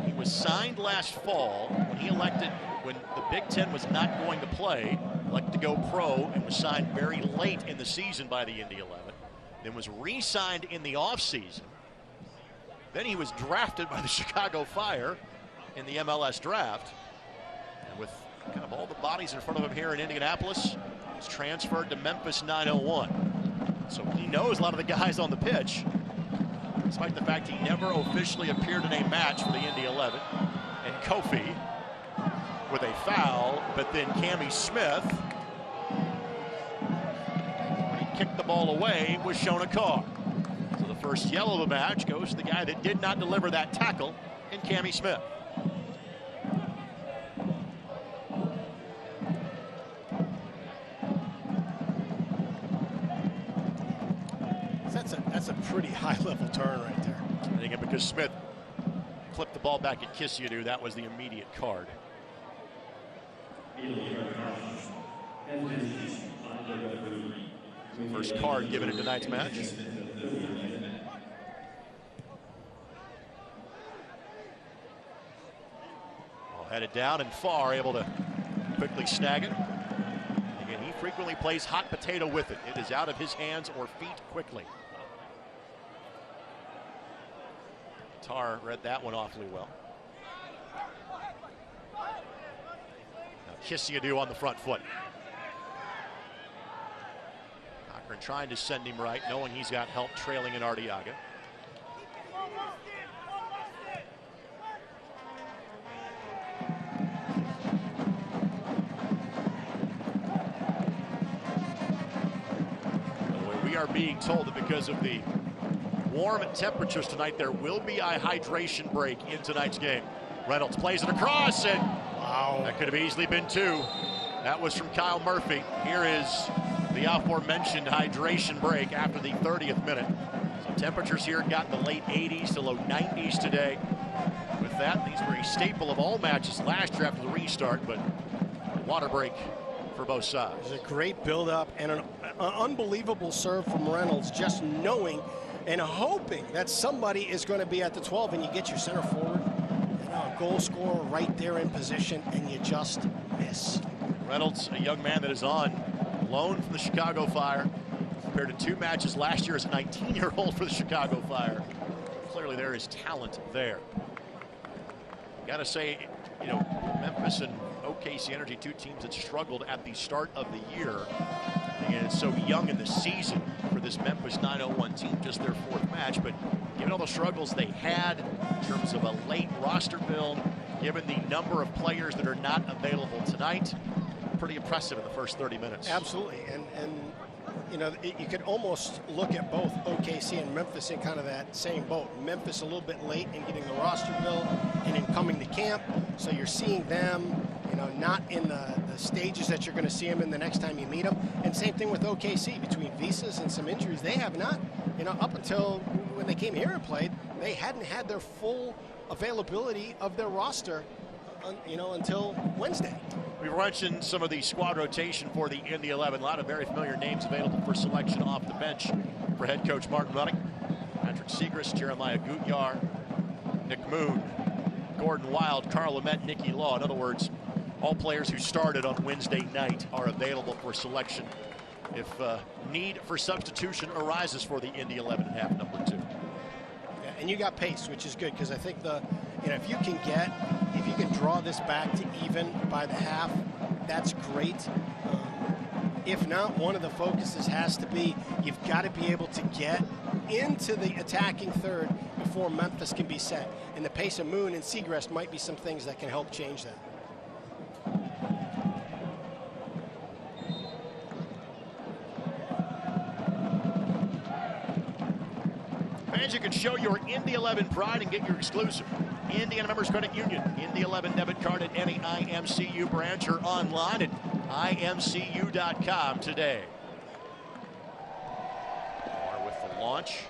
he was signed last fall when he elected, when the Big Ten was not going to play, elected to go pro and was signed very late in the season by the Indy 11, then was re-signed in the offseason. Then he was drafted by the Chicago Fire in the MLS draft. With kind of all the bodies in front of him here in Indianapolis, he's transferred to Memphis 901. So he knows a lot of the guys on the pitch, despite the fact he never officially appeared in a match for the Indy 11. And Kofi with a foul, but then Cammy Smith, when he kicked the ball away, was shown a card. So the first yellow of the match goes to the guy that did not deliver that tackle in Cammy Smith. That's a pretty high-level turn right there. I think because Smith clipped the ball back at Kissigadou, that was the immediate card. First card given in tonight's match. Well, headed down and Farr able to quickly snag it. Again, he frequently plays hot potato with it. It is out of his hands or feet quickly. Tar read that one awfully well. Now Kissigadou on the front foot. Cochran trying to send him right, knowing he's got help trailing in Arteaga. By the way, we are being told that because of the warm temperatures tonight, there will be a hydration break in tonight's game. Reynolds plays it across, and wow, that could have easily been 2. That was from Kyle Murphy. Here is the aforementioned hydration break after the 30th minute. So temperatures here got in the late 80s to low 90s today. With that, these were a staple of all matches last year after the restart, but a water break for both sides. It was a great build-up and an unbelievable serve from Reynolds, just knowing and hoping that somebody is going to be at the 12, and you get your center forward, a goal scorer right there in position, and you just miss. Reynolds, a young man that is on loan from the Chicago Fire, compared to 2 matches last year as a 19-year-old for the Chicago Fire. Clearly there is talent there. Got to say, you know, Memphis and OKC Energy, 2 teams that struggled at the start of the year. And it's so young in the season for this Memphis 901 team, just their 4th match. But given all the struggles they had in terms of a late roster build, given the number of players that are not available tonight, pretty impressive in the first 30 minutes. Absolutely, and you know, you could almost look at both OKC and Memphis in kind of that same boat. Memphis a little bit late in getting the roster built and in coming to camp, so you're seeing them, you know, not in the stages that you're going to see them in the next time you meet them. And same thing with OKC. Between visas and some injuries, they have not, you know, up until when they came here and played, they hadn't had their full availability of their roster, you know, until Wednesday. We've mentioned some of the squad rotation for the Indy 11. A lot of very familiar names available for selection off the bench for head coach Martin Running. Patrick Segrist, Jeremiah Gutyar, Nick Moon, Gordon Wild, Carl Lamette, Nicky Law. In other words, all players who started on Wednesday night are available for selection if need for substitution arises for the Indy 11 at half number 2. Yeah, and you got pace, which is good, because I think if you can draw this back to even by the half, that's great. If not, one of the focuses has to be, you've got to be able to get into the attacking third before Memphis can be set. And the pace of Moon and Segrist might be some things that can help change that. Fans, you can show your Indy 11 pride and get your exclusive Indiana Members Credit Union Indy 11 debit card at any IMCU branch or online at imcu.com today. Or with the launch,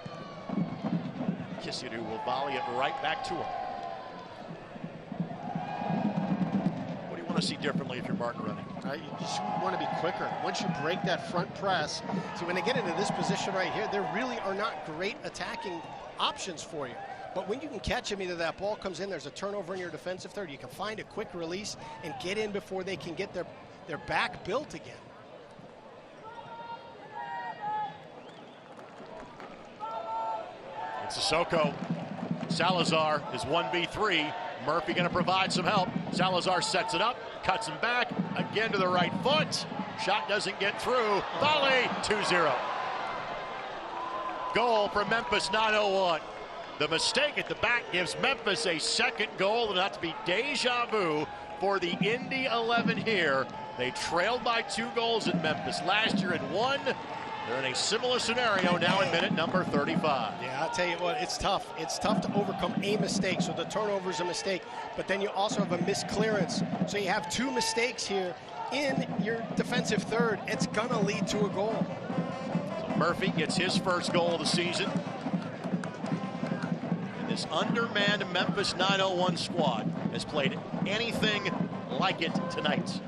Kisidu will volley it right back to him. What do you want to see differently if you're Martin Running? You just want to be quicker. Once you break that front press, so when they get into this position right here, there really are not great attacking options for you. But when you can catch them, either that ball comes in, there's a turnover in your defensive third, you can find a quick release and get in before they can get their back built again. It's Sissoko. Salazar is 1v3. Murphy going to provide some help. Salazar sets it up, cuts him back, again to the right foot. Shot doesn't get through. Volley, 2-0. Goal for Memphis 901. The mistake at the back gives Memphis a second goal. It'll have to be deja vu for the Indy 11 here. They trailed by 2 goals in Memphis last year and won. They're in a similar scenario now in minute number 35. Yeah, I'll tell you what, it's tough. It's tough to overcome a mistake. So the turnover is a mistake, but then you also have a missed clearance. So you have 2 mistakes here in your defensive third. It's going to lead to a goal. So Murphy gets his first goal of the season. And this undermanned Memphis 901 squad has played anything like it tonight.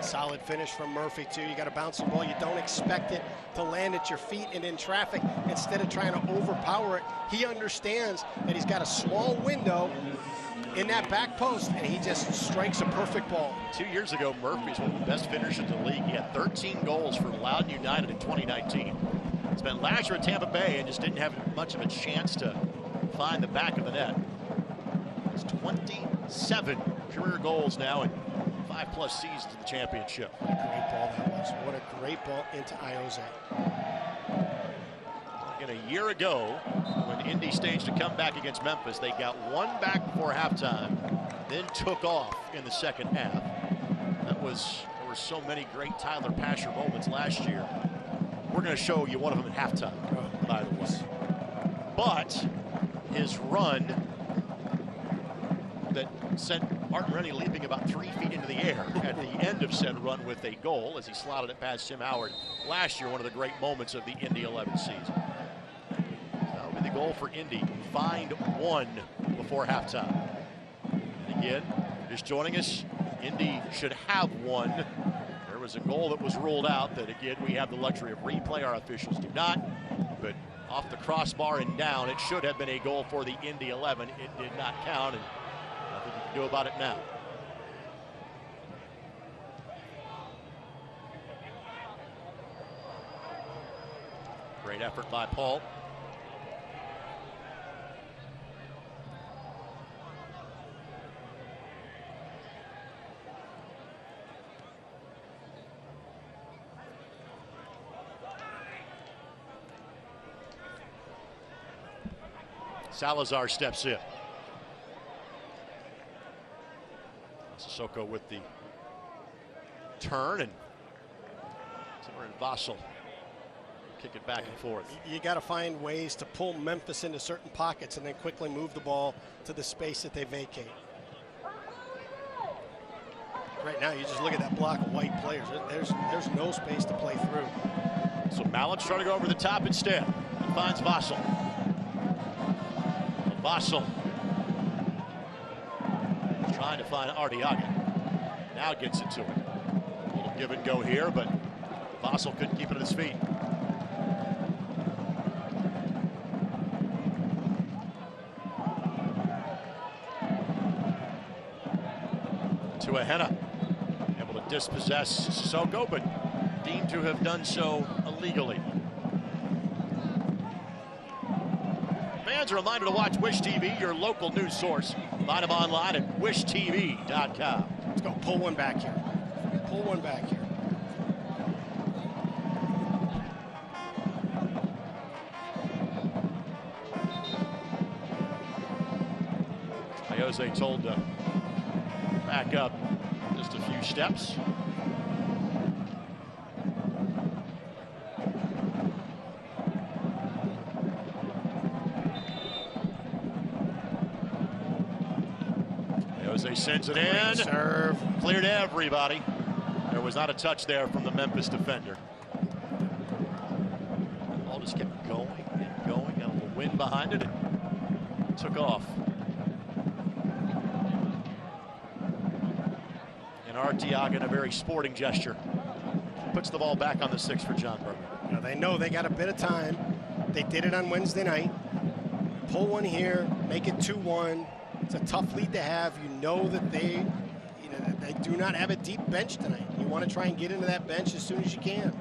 Solid finish from Murphy, too. You got a bouncing ball. You don't expect it to land at your feet and in traffic. Instead of trying to overpower it, he understands that he's got a small window in that back post, and he just strikes a perfect ball. 2 years ago, Murphy's one of the best finishers in the league. He had 13 goals for Loudoun United in 2019. Spent last year at Tampa Bay and just didn't have much of a chance to find the back of the net. It's 27 career goals now and 5+ seasons in the championship. What a great ball that was. What a great ball into Ioze. Again, a year ago, when Indy staged a comeback against Memphis, they got 1 back before halftime, then took off in the second half. There were so many great Tyler Pasher moments last year. We're going to show you one of them at halftime, by the way. But his run that sent Martin Rennie leaping about 3 feet into the air at the end of said run with a goal as he slotted it past Tim Howard last year, one of the great moments of the Indy 11 season. That'll be the goal for Indy. Find one before halftime. And again, just joining us, Indy should have one. There was a goal that was ruled out that, again, we have the luxury of replay. Our officials do not. But off the crossbar and down, it should have been a goal for the Indy 11. It did not count, and nothing you can do about it now. Great effort by Paul. Salazar steps in. Sissoko with the turn, and Zimmer and Vassell kick it back and forth. You got to find ways to pull Memphis into certain pockets and then quickly move the ball to the space that they vacate. Right now, you just look at that block of white players. There's no space to play through. So Mallett's trying to go over the top instead. He finds Vassell. Vassell trying to find Arteaga. Now gets it to him. A little give and go here, but Vassell couldn't keep it at his feet. To Ahena. Able to dispossess Sissoko, but deemed to have done so illegally. Fans, a reminder to watch Wish TV, your local news source. Find them online at wishtv.com. Let's go. Pull one back here. Pull one back here. Jose told to back up just a few steps. Jose sends it in. Serve. Cleared everybody. There was not a touch there from the Memphis defender. Ball just kept going and going. Got a little wind behind it. And took off. And Arteaga, in a very sporting gesture, puts the ball back on the 6 for John Brucker. You know, they know they got a bit of time. They did it on Wednesday night. Pull one here, make it 2-1. It's a tough lead to have. You know that they do not have a deep bench tonight. You want to try and get into that bench as soon as you can.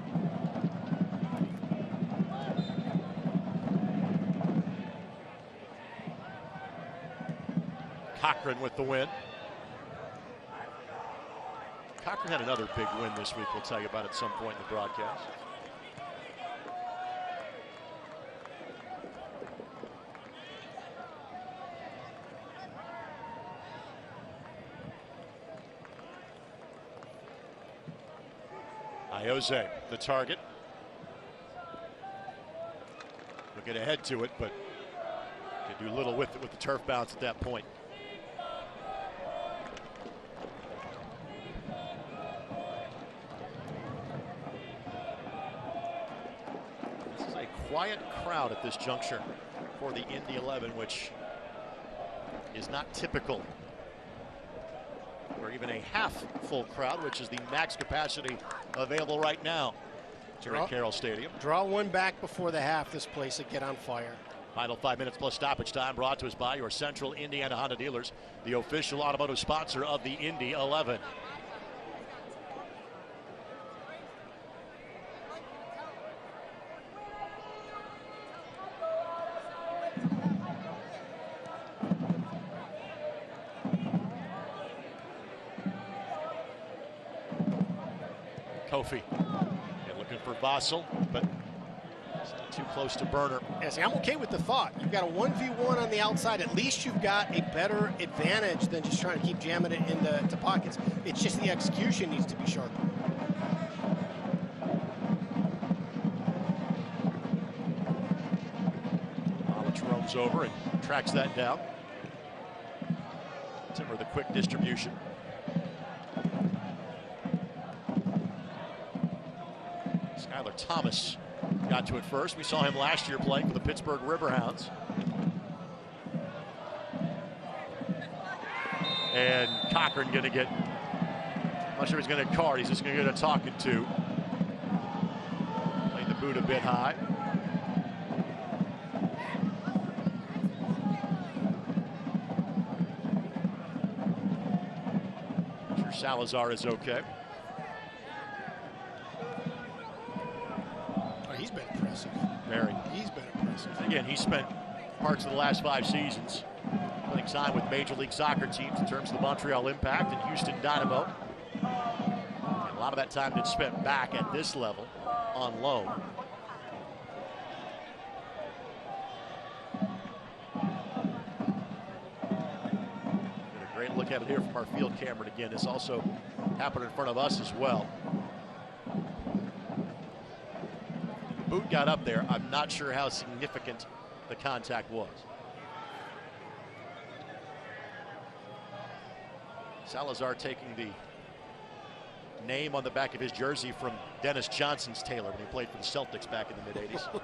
Cochran with the win. Cochran had another big win this week. We'll tell you about it at some point in the broadcast. Jose, the target. Looking ahead to it, but can do little with it with the turf bounce at that point. This is a quiet crowd at this juncture for the Indy 11, which is not typical. Or even a half full crowd, which is the max capacity available right now here at Carroll Stadium. Draw one back before the half. This place will get on fire. Final 5 minutes plus stoppage time brought to us by your Central Indiana Honda dealers, the official automotive sponsor of the Indy 11. Kofi and looking for Vassell, but it's not too close to Burner. Yeah, see, I'm okay with the thought. You've got a 1v1 on the outside. At least you've got a better advantage than just trying to keep jamming it into pockets. It's just the execution needs to be sharper. Malich roams over and tracks that down. Timmer, the quick distribution. Skylar Thomas got to it first. We saw him last year playing for the Pittsburgh Riverhounds. And Cochran going to get, I'm not sure he's going to card, he's just going to get a talking to. Playing the boot a bit high. Sure Salazar is okay. Oh, he's been impressive. Very. He's been impressive. Again, he spent parts of the last 5 seasons playing time with Major League Soccer teams in terms of the Montreal Impact and Houston Dynamo. And a lot of that time been spent back at this level on loan. Get a great look at it here from our field camera. Again, this also happened in front of us as well. The boot got up there. I'm not sure how significant the contact was. Salazar taking the name on the back of his jersey from Dennis Johnson's tailor when he played for the Celtics back in the mid-'80s.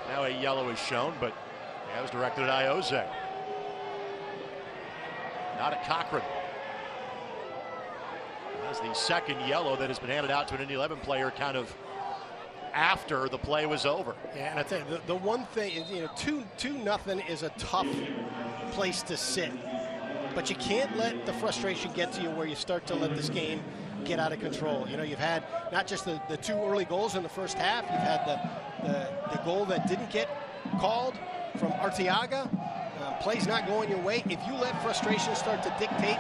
Now a yellow is shown, but that was directed at Ioze. Not at Cochran. That's the second yellow that has been handed out to an Indy 11 player kind of after the play was over. Yeah, and I tell you, the one thing is, you know, 2-0 is a tough place to sit, but you can't let the frustration get to you where you start to let this game get out of control. You know, you've had not just the 2 early goals in the first half, you've had the goal that didn't get called from Arteaga. Play's not going your way. If you let frustration start to dictate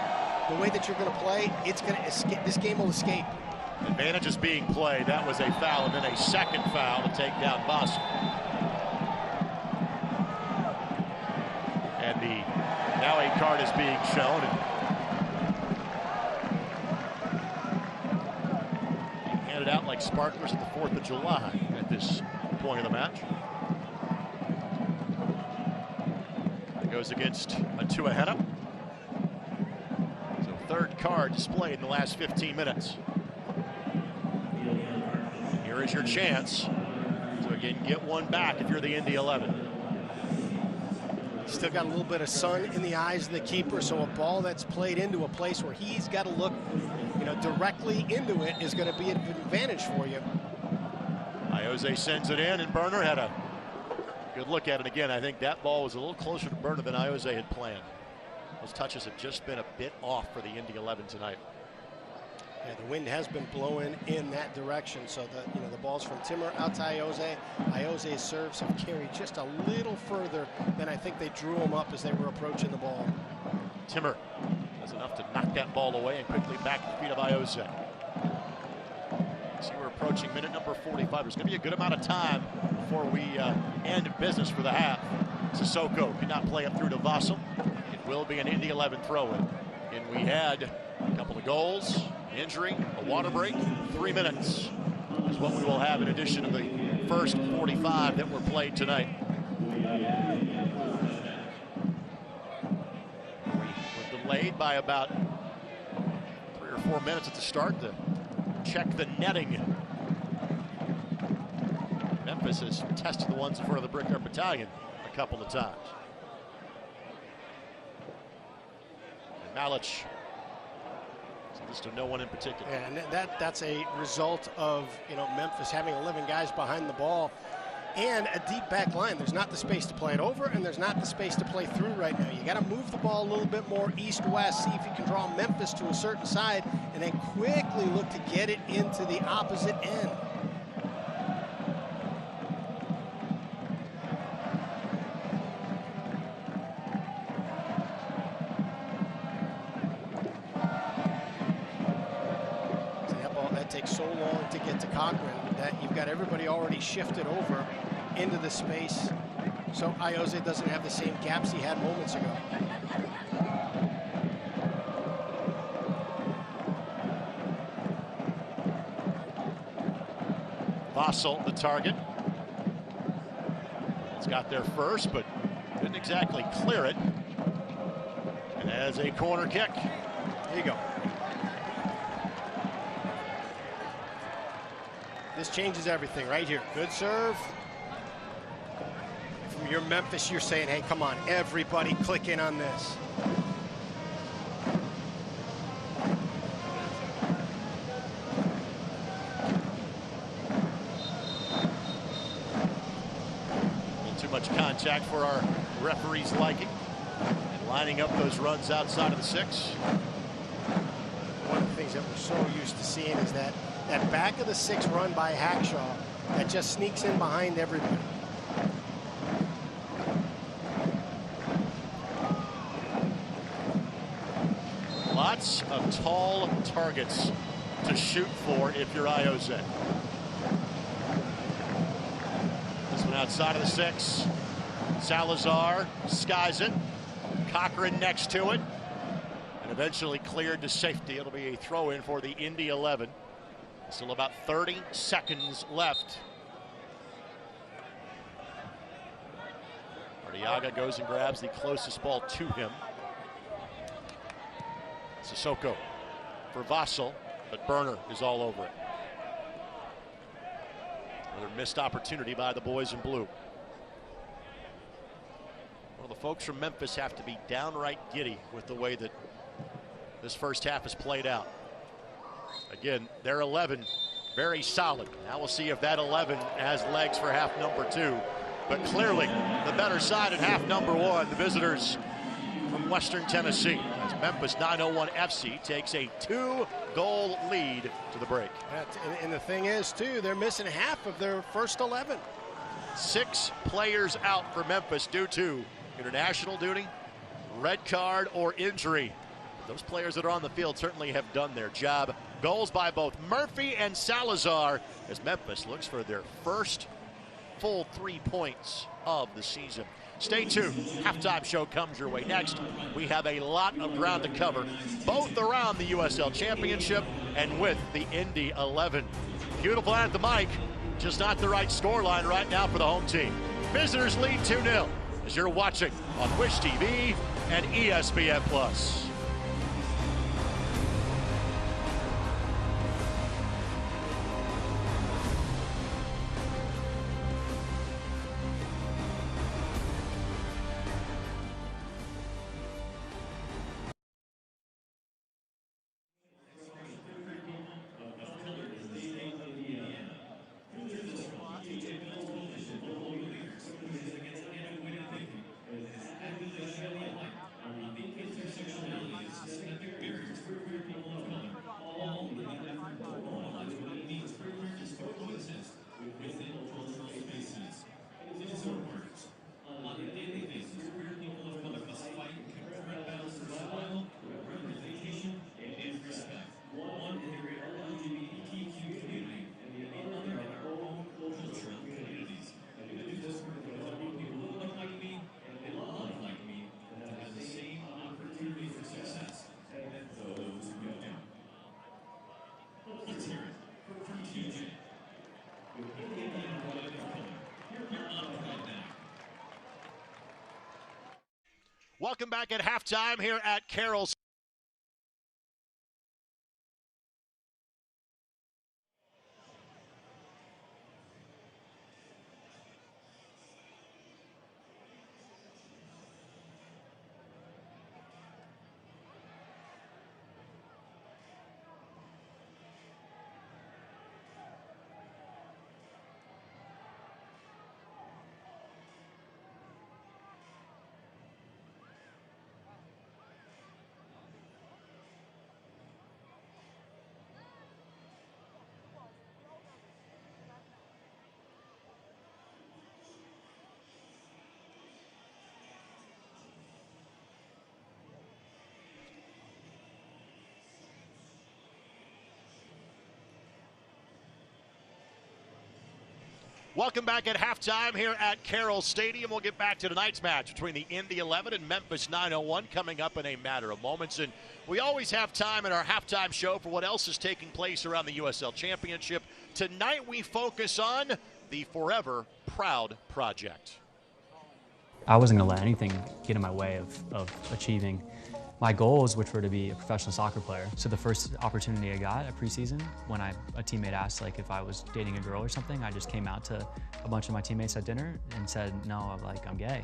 the way that you're going to play, it's going to escape. This game will escape. Advantage is being played. That was a foul, and then a second foul to take down Voss. And now a card is being shown. And handed out like sparklers at the 4th of July at this point of the match. It goes against Atuahena. So 3rd card displayed in the last 15 minutes. Here is your chance to again get one back if you're the Indy 11. Still got a little bit of sun in the eyes of the keeper, so a ball that's played into a place where he's got to look, you know, directly into it is going to be an advantage for you. Ioze sends it in, and Burner had a good look at it again. I think that ball was a little closer to Burner than Ioze had planned. Those touches have just been a bit off for the Indy 11 tonight. Yeah, the wind has been blowing in that direction, so the balls from Timmer out to Ioze. Ioze's serves have carried just a little further than I think they drew them up as they were approaching the ball. Timmer does enough to knock that ball away and quickly back to the feet of Ioze. See, we're approaching minute number 45. There's going to be a good amount of time before we end business for the half. Sissoko could not play it through to Vossel. It will be an Indy 11 throw-in. And we had a couple of goals, injury, a water break. 3 minutes is what we will have in addition to the first 45 that were played tonight. We're delayed by about 3 or 4 minutes at the start to check the netting. Memphis has tested the ones in front of the Brucker battalion a couple of times. And Malich, just to no one in particular. And that's a result of, you know, Memphis having 11 guys behind the ball and a deep back line. There's not the space to play it over, and there's not the space to play through right now. You got to move the ball a little bit more east-west, see if you can draw Memphis to a certain side, and then quickly look to get it into the opposite end. Takes so long to get to Cochran that you've got everybody already shifted over into the space, so Ioze doesn't have the same gaps he had moments ago. Vossel, the target. It's got there first, but didn't exactly clear it. And as a corner kick. There you go. This changes everything right here. Good serve. From your Memphis, you're saying, hey, come on, everybody click in on this. Contact for our referees' liking. And lining up those runs outside of the 6. One of the things that we're so used to seeing is that back of the 6 run by Hackshaw that just sneaks in behind everybody. Lots of tall targets to shoot for if you're IOZ. This one outside of the 6. Salazar skies it. Cochran next to it. And eventually cleared to safety. It'll be a throw in for the Indy 11. Still about 30 seconds left. Arteaga goes and grabs the closest ball to him. Sissoko for Vassell, but Burner is all over it. Another missed opportunity by the boys in blue. Well, the folks from Memphis have to be downright giddy with the way that this first half has played out. Again, their 11 very solid. Now we'll see if that 11 has legs for half number 2. But clearly the better side at half number 1, the visitors from Western Tennessee. As Memphis 901 FC takes a 2-goal lead to the break. And the thing is, too, they're missing half of their first 11. 6 players out for Memphis due to international duty, red card, or injury. Those players that are on the field certainly have done their job. Goals by both Murphy and Salazar as Memphis looks for their first full 3 points of the season. Stay tuned. Halftime show comes your way next. We have a lot of ground to cover, both around the USL Championship and with the Indy 11. Beautiful at the mic, just not the right scoreline right now for the home team. Visitors lead 2-0 as you're watching on Wish TV and ESPN+. Welcome back at halftime here at Carroll's. Welcome back at halftime here at Carroll Stadium. We'll get back to tonight's match between the Indy 11 and Memphis 901 coming up in a matter of moments. And we always have time in our halftime show for what else is taking place around the USL Championship. Tonight we focus on the Forever Proud Project. I wasn't going to let anything get in my way of achieving my goals, which were to be a professional soccer player. So the first opportunity I got at preseason, when a teammate asked like if I was dating a girl or something, I just came out to a bunch of my teammates at dinner and said, no, I'm gay.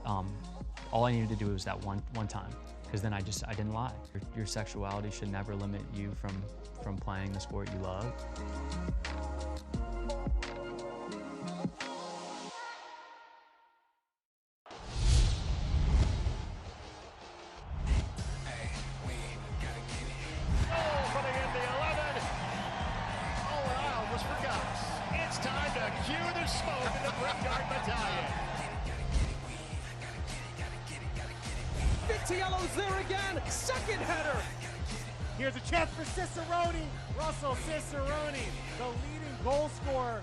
All I needed to do was that one time, because then I didn't lie. Your sexuality should never limit you from playing the sport you love. Yellow's there again, second header. Here's a chance for Cicerone. Russell Cicerone, the leading goal scorer.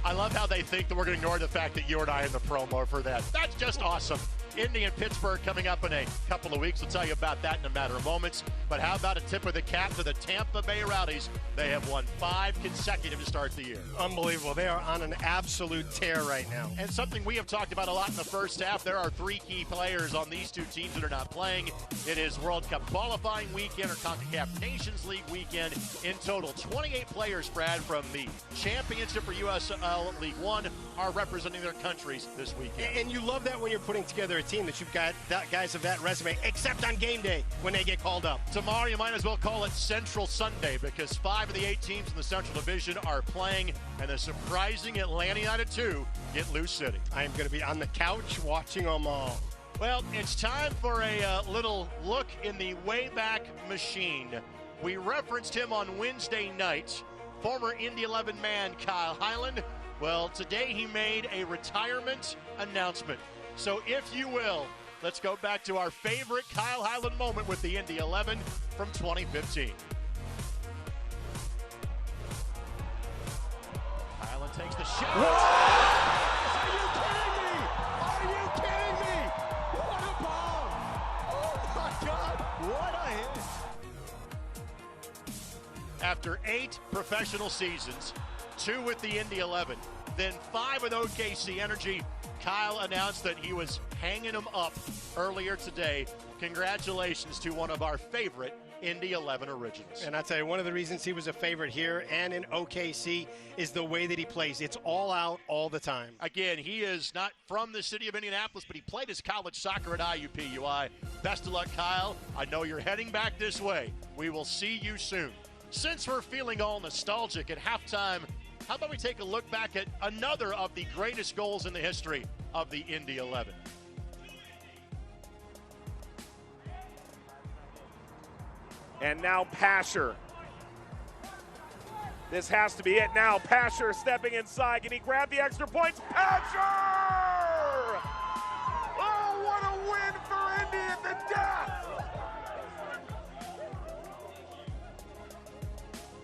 I love how they think that we're going to ignore the fact that you and I are in the promo for that. That's just awesome. Indy and Pittsburgh coming up in a couple of weeks. We'll tell you about that in a matter of moments. But how about a tip of the cap to the Tampa Bay Rowdies? They have won 5 consecutive to start the year. Unbelievable. They are on an absolute tear right now. And something we have talked about a lot in the first half, there are 3 key players on these 2 teams that are not playing. It is World Cup qualifying weekend or CONCACAF Nations League weekend. In total, 28 players, Brad, from the championship for USL League One are representing their countries this weekend. And you love that when you're putting together a team that you've got guys of that resume, except on game day when they get called up. Tomorrow you might as well call it Central Sunday, because 5 of the 8 teams in the Central Division are playing, and the surprising Atlanta United 2 get Lou City. I am going to be on the couch watching them all. Well, it's time for a little look in the Wayback Machine. We referenced him on Wednesday night, former Indy 11 man Kyle Highland. Well, today he made a retirement announcement. So if you will, let's go back to our favorite Kyle Highland moment with the Indy 11 from 2015. Highland takes the shot. Are you kidding me? Are you kidding me? What a bomb! Oh my God! What a hit! After 8 professional seasons, 2 with the Indy 11, then 5 with OKC Energy, Kyle announced that he was hanging them up earlier today. Congratulations to one of our favorite Indy 11 originals. And I'll tell you, one of the reasons he was a favorite here and in OKC is the way that he plays. It's all out all the time. Again, he is not from the city of Indianapolis, but he played his college soccer at IUPUI. Best of luck, Kyle. I know you're heading back this way. We will see you soon. Since we're feeling all nostalgic at halftime, how about we take a look back at another of the greatest goals in the history of the Indy 11. And now Pasher. This has to be it now. Pasher stepping inside. Can he grab the extra points? Pasher! Oh, what a win for Indy at the death!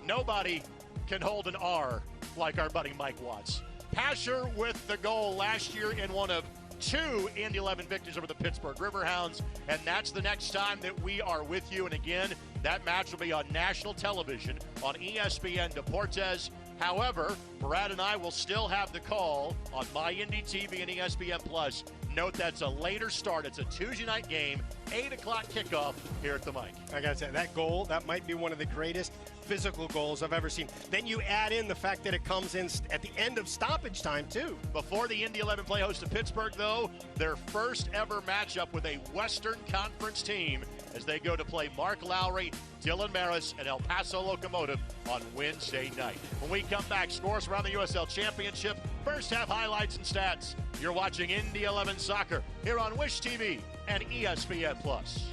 Nobody can hold an R like our buddy Mike Watts. Pasher with the goal last year in one of 2 Indy 11 victories over the Pittsburgh Riverhounds, and that's the next time that we are with you. And again, that match will be on national television on ESPN Deportes. However, Brad and I will still have the call on My Indy TV and ESPN Plus. Note that's a later start. It's a Tuesday night game, 8 o'clock kickoff here at the mic. I got to say, that goal, that might be one of the greatest physical goals I've ever seen. Then you add in the fact that it comes in at the end of stoppage time, too. Before the Indy 11 play host to Pittsburgh, though, their first ever matchup with a Western Conference team as they go to play Mark Lowry, Dylan Maris, and El Paso Locomotive on Wednesday night. When we come back, scores around the USL Championship, first half highlights and stats. You're watching Indy 11 Soccer here on Wish TV and ESPN Plus.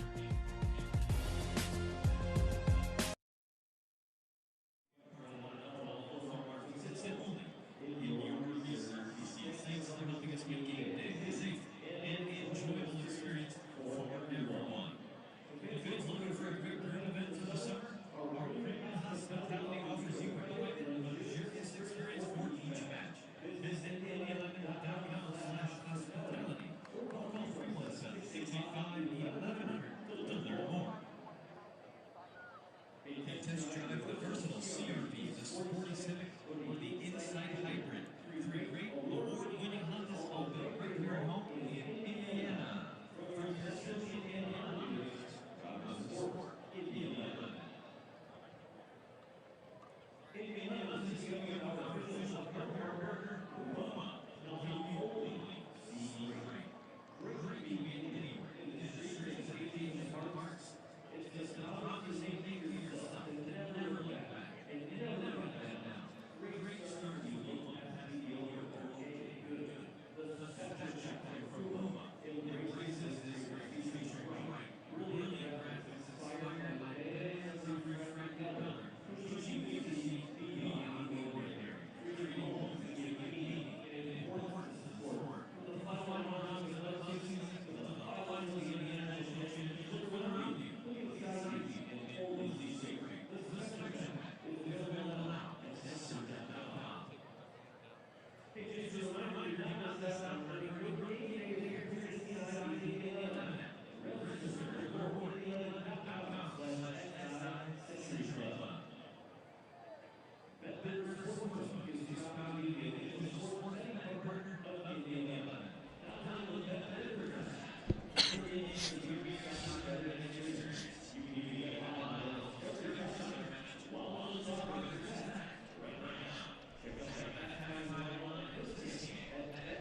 Sporty Civic or the Inside Hybrid. 3 great award-winning Hondas all built right here at home in Indiana. From the city of Indiana, proud to support Indy 11. Indy 11 is giving our official partner, Roma.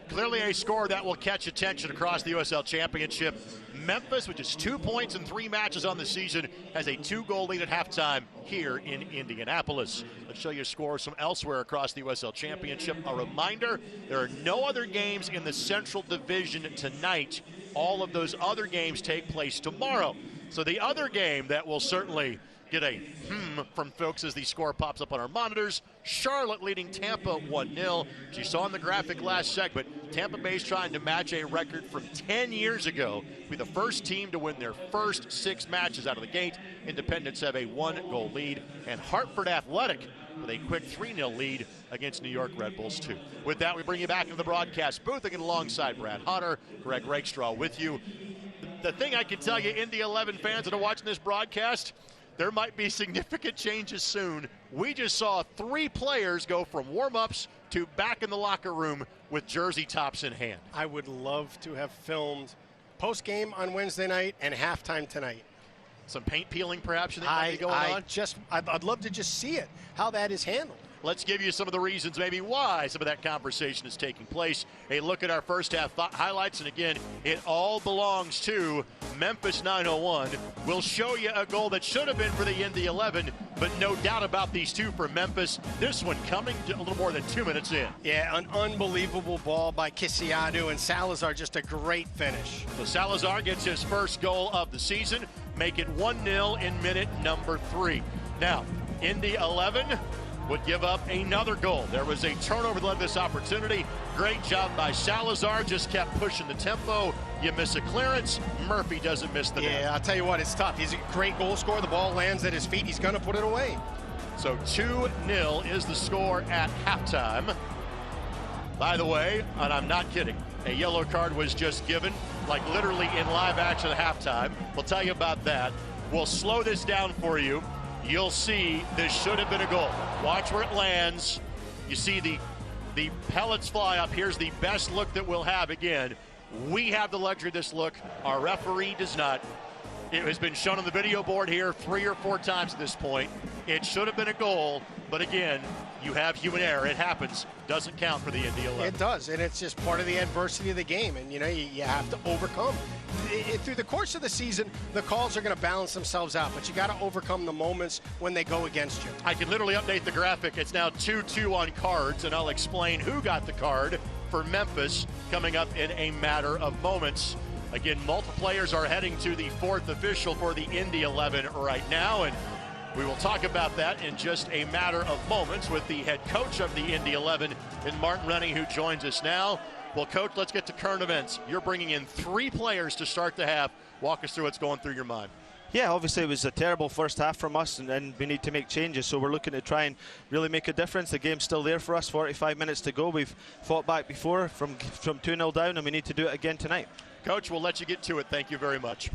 Clearly a score that will catch attention across the USL Championship. Memphis, which is 2 points in 3 matches on the season, has a 2-goal lead at halftime here in Indianapolis. Let's show you scores from elsewhere across the USL Championship. A reminder, there are no other games in the Central Division tonight. All of those other games take place tomorrow. So the other game that will certainly get a from folks as the score pops up on our monitors. Charlotte leading Tampa 1-0. As you saw in the graphic last segment, Tampa Bay's trying to match a record from 10 years ago. Be the first team to win their first 6 matches out of the gate. Independents have a 1-goal lead. And Hartford Athletic with a quick 3-0 lead against New York Red Bulls 2. With that, we bring you back into the broadcast booth again alongside Brad Hunter, Greg Rakestraw with you. The thing I can tell you, Indy 11 fans that are watching this broadcast, there might be significant changes soon. We just saw 3 players go from warm-ups to back in the locker room with jersey tops in hand. I would love to have filmed post-game on Wednesday night and halftime tonight. Some paint peeling perhaps you think might be going on? I'd love to just see it, how that is handled. Let's give you some of the reasons maybe why some of that conversation is taking place. A look at our first half highlights, and again, it all belongs to Memphis 901. We'll show you a goal that should have been for the Indy 11, but no doubt about these 2 for Memphis. This one coming a little more than 2 minutes in. Yeah, an unbelievable ball by Kisiadu, and Salazar just a great finish. So Salazar gets his first goal of the season, make it 1-0 in minute number 3. Now, Indy 11 would give up another goal. There was a turnover that led this opportunity. Great job by Salazar, just kept pushing the tempo. You miss a clearance, Murphy doesn't miss the net. Yeah, I'll tell you what, it's tough. He's a great goal scorer. The ball lands at his feet. He's going to put it away. So 2-0 is the score at halftime. By the way, and I'm not kidding, a yellow card was just given, like literally in live action at halftime. We'll tell you about that. We'll slow this down for you. You'll see this should have been a goal. Watch where it lands. You see the pellets fly up. Here's the best look that we'll have again. We have the luxury of this look. Our referee does not. It has been shown on the video board here 3 or 4 times at this point. It should have been a goal, but again, you have human error. It happens. Doesn't count for the Indy 11. It does, and it's just part of the adversity of the game, and you know you have to overcome. Through the course of the season, the calls are going to balance themselves out, but you got to overcome the moments when they go against you. I can literally update the graphic. It's now 2-2 on cards, and I'll explain who got the card for Memphis coming up in a matter of moments. Again, multiple players are heading to the 4th official for the Indy 11 right now, and we will talk about that in just a matter of moments with the head coach of the Indy 11, in Martin Rennie, who joins us now. Well, Coach, let's get to current events. You're bringing in 3 players to start the half. Walk us through what's going through your mind. Yeah, obviously it was a terrible first half from us, and we need to make changes. So we're looking to try and really make a difference. The game's still there for us, 45 minutes to go. We've fought back before from 2-0 down, and we need to do it again tonight. Coach, we'll let you get to it. Thank you very much.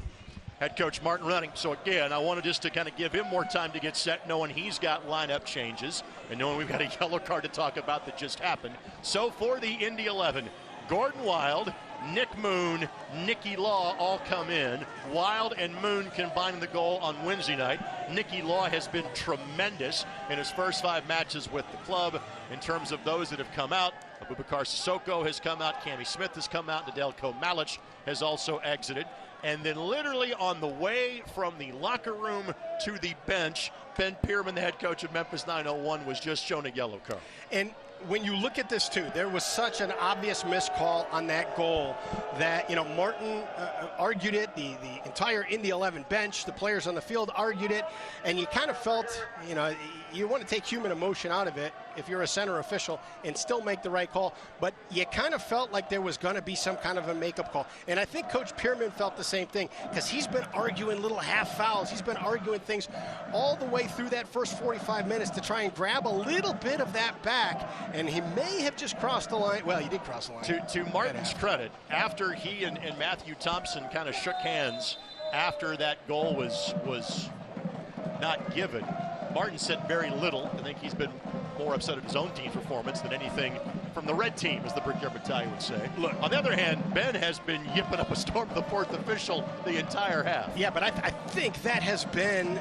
head coach Martin running. So again, I wanted just to kind of give him more time to get set, knowing he's got lineup changes and knowing we've got a yellow card to talk about that just happened. So for the Indy 11, Gordon Wild, Nick Moon, Nicky Law all come in. Wild and Moon combining the goal on Wednesday night. Nicky Law has been tremendous in his first 5 matches with the club in terms of those that have come out. Abubakar Sissoko has come out, Cammie Smith has come out, Nedeljko Malic has also exited. And then literally on the way from the locker room to the bench, Ben Pierman, the head coach of Memphis 901, was just shown a yellow card. And when you look at this too, there was such an obvious missed call on that goal that, you know, Martin argued it, the entire Indy 11 bench, the players on the field argued it, and you kind of felt, you know, you want to take human emotion out of it if you're a center official and still make the right call, but you kind of felt like there was going to be some kind of a makeup call. And I think Coach Pierman felt the same thing, because he's been arguing little half fouls. He's been arguing things all the way through that first 45 minutes to try and grab a little bit of that back, and he may have just crossed the line. Well, he did cross the line. To Martin's credit, after he and Matthew Thompson kind of shook hands after that goal was not given, Martin said very little. I think he's been more upset at his own team's performance than anything from the red team, as the Brickyard Battalion would say. Look, on the other hand, Ben has been yipping up a storm to the 4th official the entire half. Yeah, but I think that has been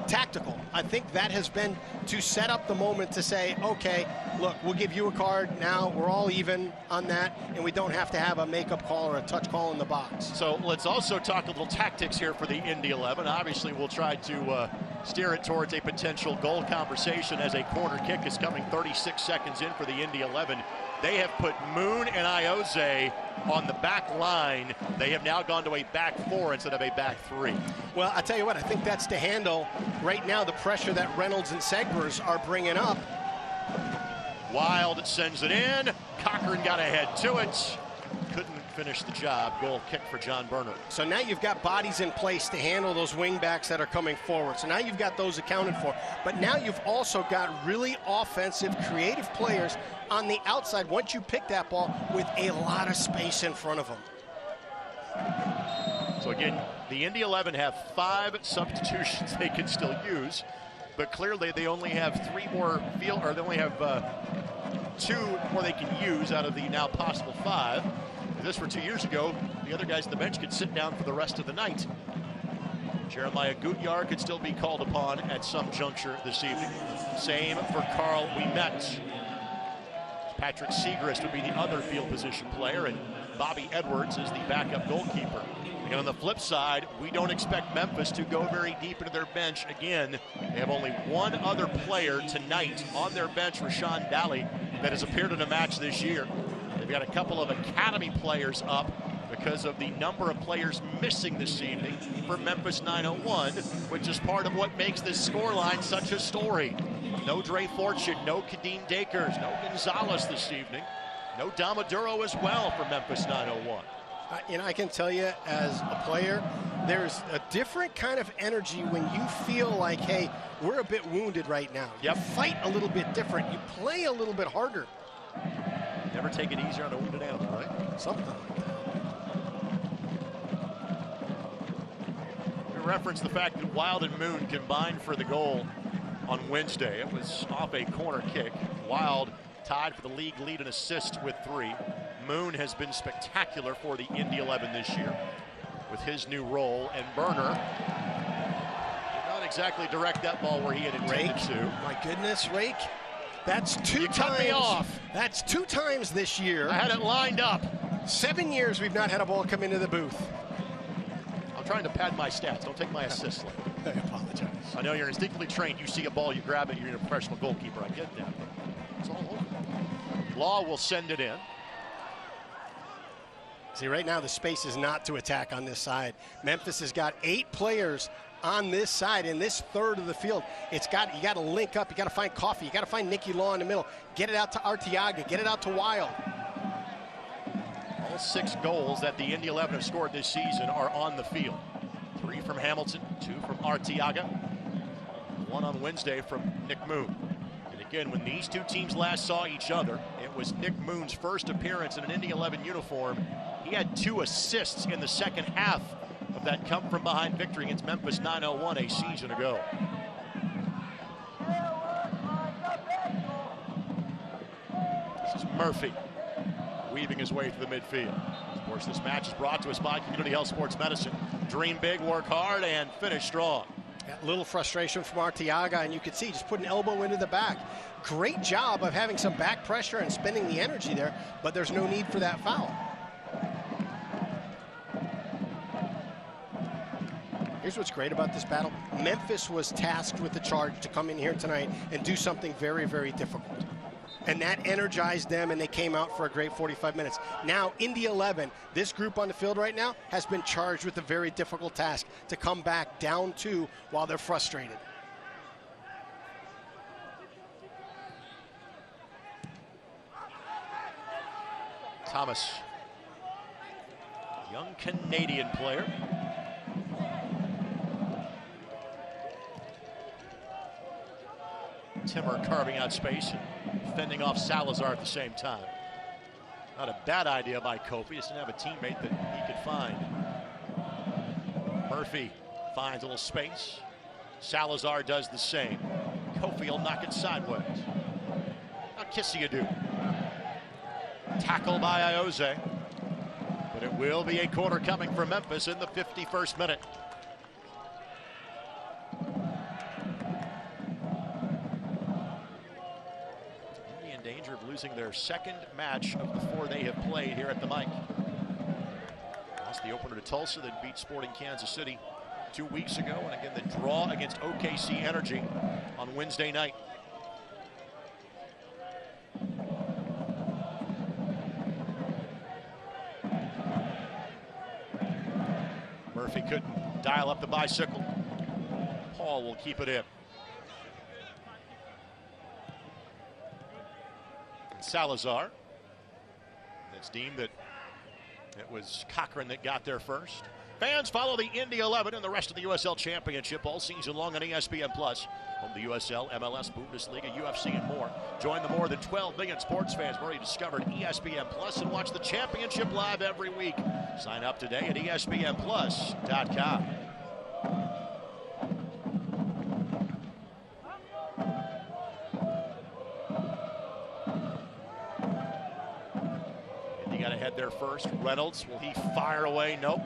tactical. I think that has been to set up the moment to say, okay, look, we'll give you a card now. We're all even on that, and we don't have to have a makeup call or a touch call in the box. So let's also talk a little tactics here for the Indy 11. Obviously, we'll try to steer it towards a potential goal conversation as a corner kick is coming 36 seconds in for the Indy 11. They have put Moon and Ioze on the back line. They have now gone to a back 4 instead of a back 3. Well, I tell you what, I think that's to handle right now the pressure that Reynolds and Segbers are bringing up. Wild sends it in. Cochran got ahead to it. Couldn't finish the job. Goal kick for John Berner. So now you've got bodies in place to handle those wing backs that are coming forward. So now you've got those accounted for. But now you've also got really offensive, creative players on the outside once you pick that ball with a lot of space in front of them. So again, the Indy 11 have 5 substitutions they can still use, but clearly they only have 3 more field, or they only have 2 more they can use out of the now possible 5. If this were 2 years ago, the other guys on the bench could sit down for the rest of the night. Jeremiah Gutyar could still be called upon at some juncture this evening. Same for Carl Ouimet. Patrick Segrist would be the other field position player, and Bobby Edwards is the backup goalkeeper. And on the flip side, we don't expect Memphis to go very deep into their bench. Again, they have only 1 other player tonight on their bench, Rashawn Daly, that has appeared in a match this year. They've got a couple of academy players up because of the number of players missing this evening for Memphis 901, which is part of what makes this scoreline such a story. No Dre Fortune, no Kadeen Dakers, no Gonzalez this evening. No Damaduro as well for Memphis 901. You know, I can tell you as a player, there's a different kind of energy when you feel like, hey, we're a bit wounded right now. Yep. You fight a little bit different. You play a little bit harder. Never take it easier on a wounded animal, right? Something like that. We reference the fact that Wild and Moon combined for the goal on Wednesday. It was off a corner kick. Wild tied for the league lead in assists with 3. Moon has been spectacular for the Indy 11 this year with his new role, and Berner did not exactly direct that ball where he had intended to. My goodness, Rake. That's 2 times. Cut me off. That's 2 times this year. I had it lined up. 7 years we've not had a ball come into the booth. I'm trying to pad my stats. Don't take my assists late. I apologize. I know you're instinctively trained. You see a ball, you grab it, you're a professional goalkeeper. I get that. It's all over. Law will send it in. See, right now the space is not to attack on this side. Memphis has got 8 players on this side in this third of the field. You got to link up. You got to find Coffee. You got to find Nicky Law in the middle. Get it out to Arteaga. Get it out to Wild. All 6 goals that the Indy 11 have scored this season are on the field. 3 from Hamilton, 2 from Arteaga, 1 on Wednesday from Nick Moon. And again, when these 2 teams last saw each other, it was Nick Moon's first appearance in an Indy 11 uniform. He had 2 assists in the second half of that come-from-behind victory against Memphis 901 a season ago. This is Murphy weaving his way through the midfield. Of course, this match is brought to us by Community Health Sports Medicine. Dream big, work hard, and finish strong. A little frustration from Arteaga, and you could see just put an elbow into the back. Great job of having some back pressure and spending the energy there, but there's no need for that foul. Here's what's great about this battle. Memphis was tasked with the charge to come in here tonight and do something very, very difficult. And that energized them, and they came out for a great 45 minutes. Now, Indy 11, this group on the field right now, has been charged with a very difficult task to come back down 2 while they're frustrated. Thomas, young Canadian player. Timmer carving out space and fending off Salazar at the same time. Not a bad idea by Kofi. Just didn't have a teammate that he could find. Murphy finds a little space. Salazar does the same. Kofi will knock it sideways. How kissy you do. Tackle by Ioze. But it will be a corner coming for Memphis in the 51st minute. Losing their second match of the 4 they have played here at the mic. Lost the opener to Tulsa, then beat Sporting Kansas City 2 weeks ago, and again the draw against OKC Energy on Wednesday night. Murphy couldn't dial up the bicycle. Paul will keep it in. Salazar. It's deemed that it was Cochran that got there first. Fans follow the Indy 11 and the rest of the USL Championship all season long on ESPN+. Home to USL, MLS, Bundesliga, UFC, and more. Join the more than 12 million sports fans who already discovered ESPN+ and watch the championship live every week. Sign up today at ESPNplus.com. Head there first. Reynolds, will he fire away? Nope.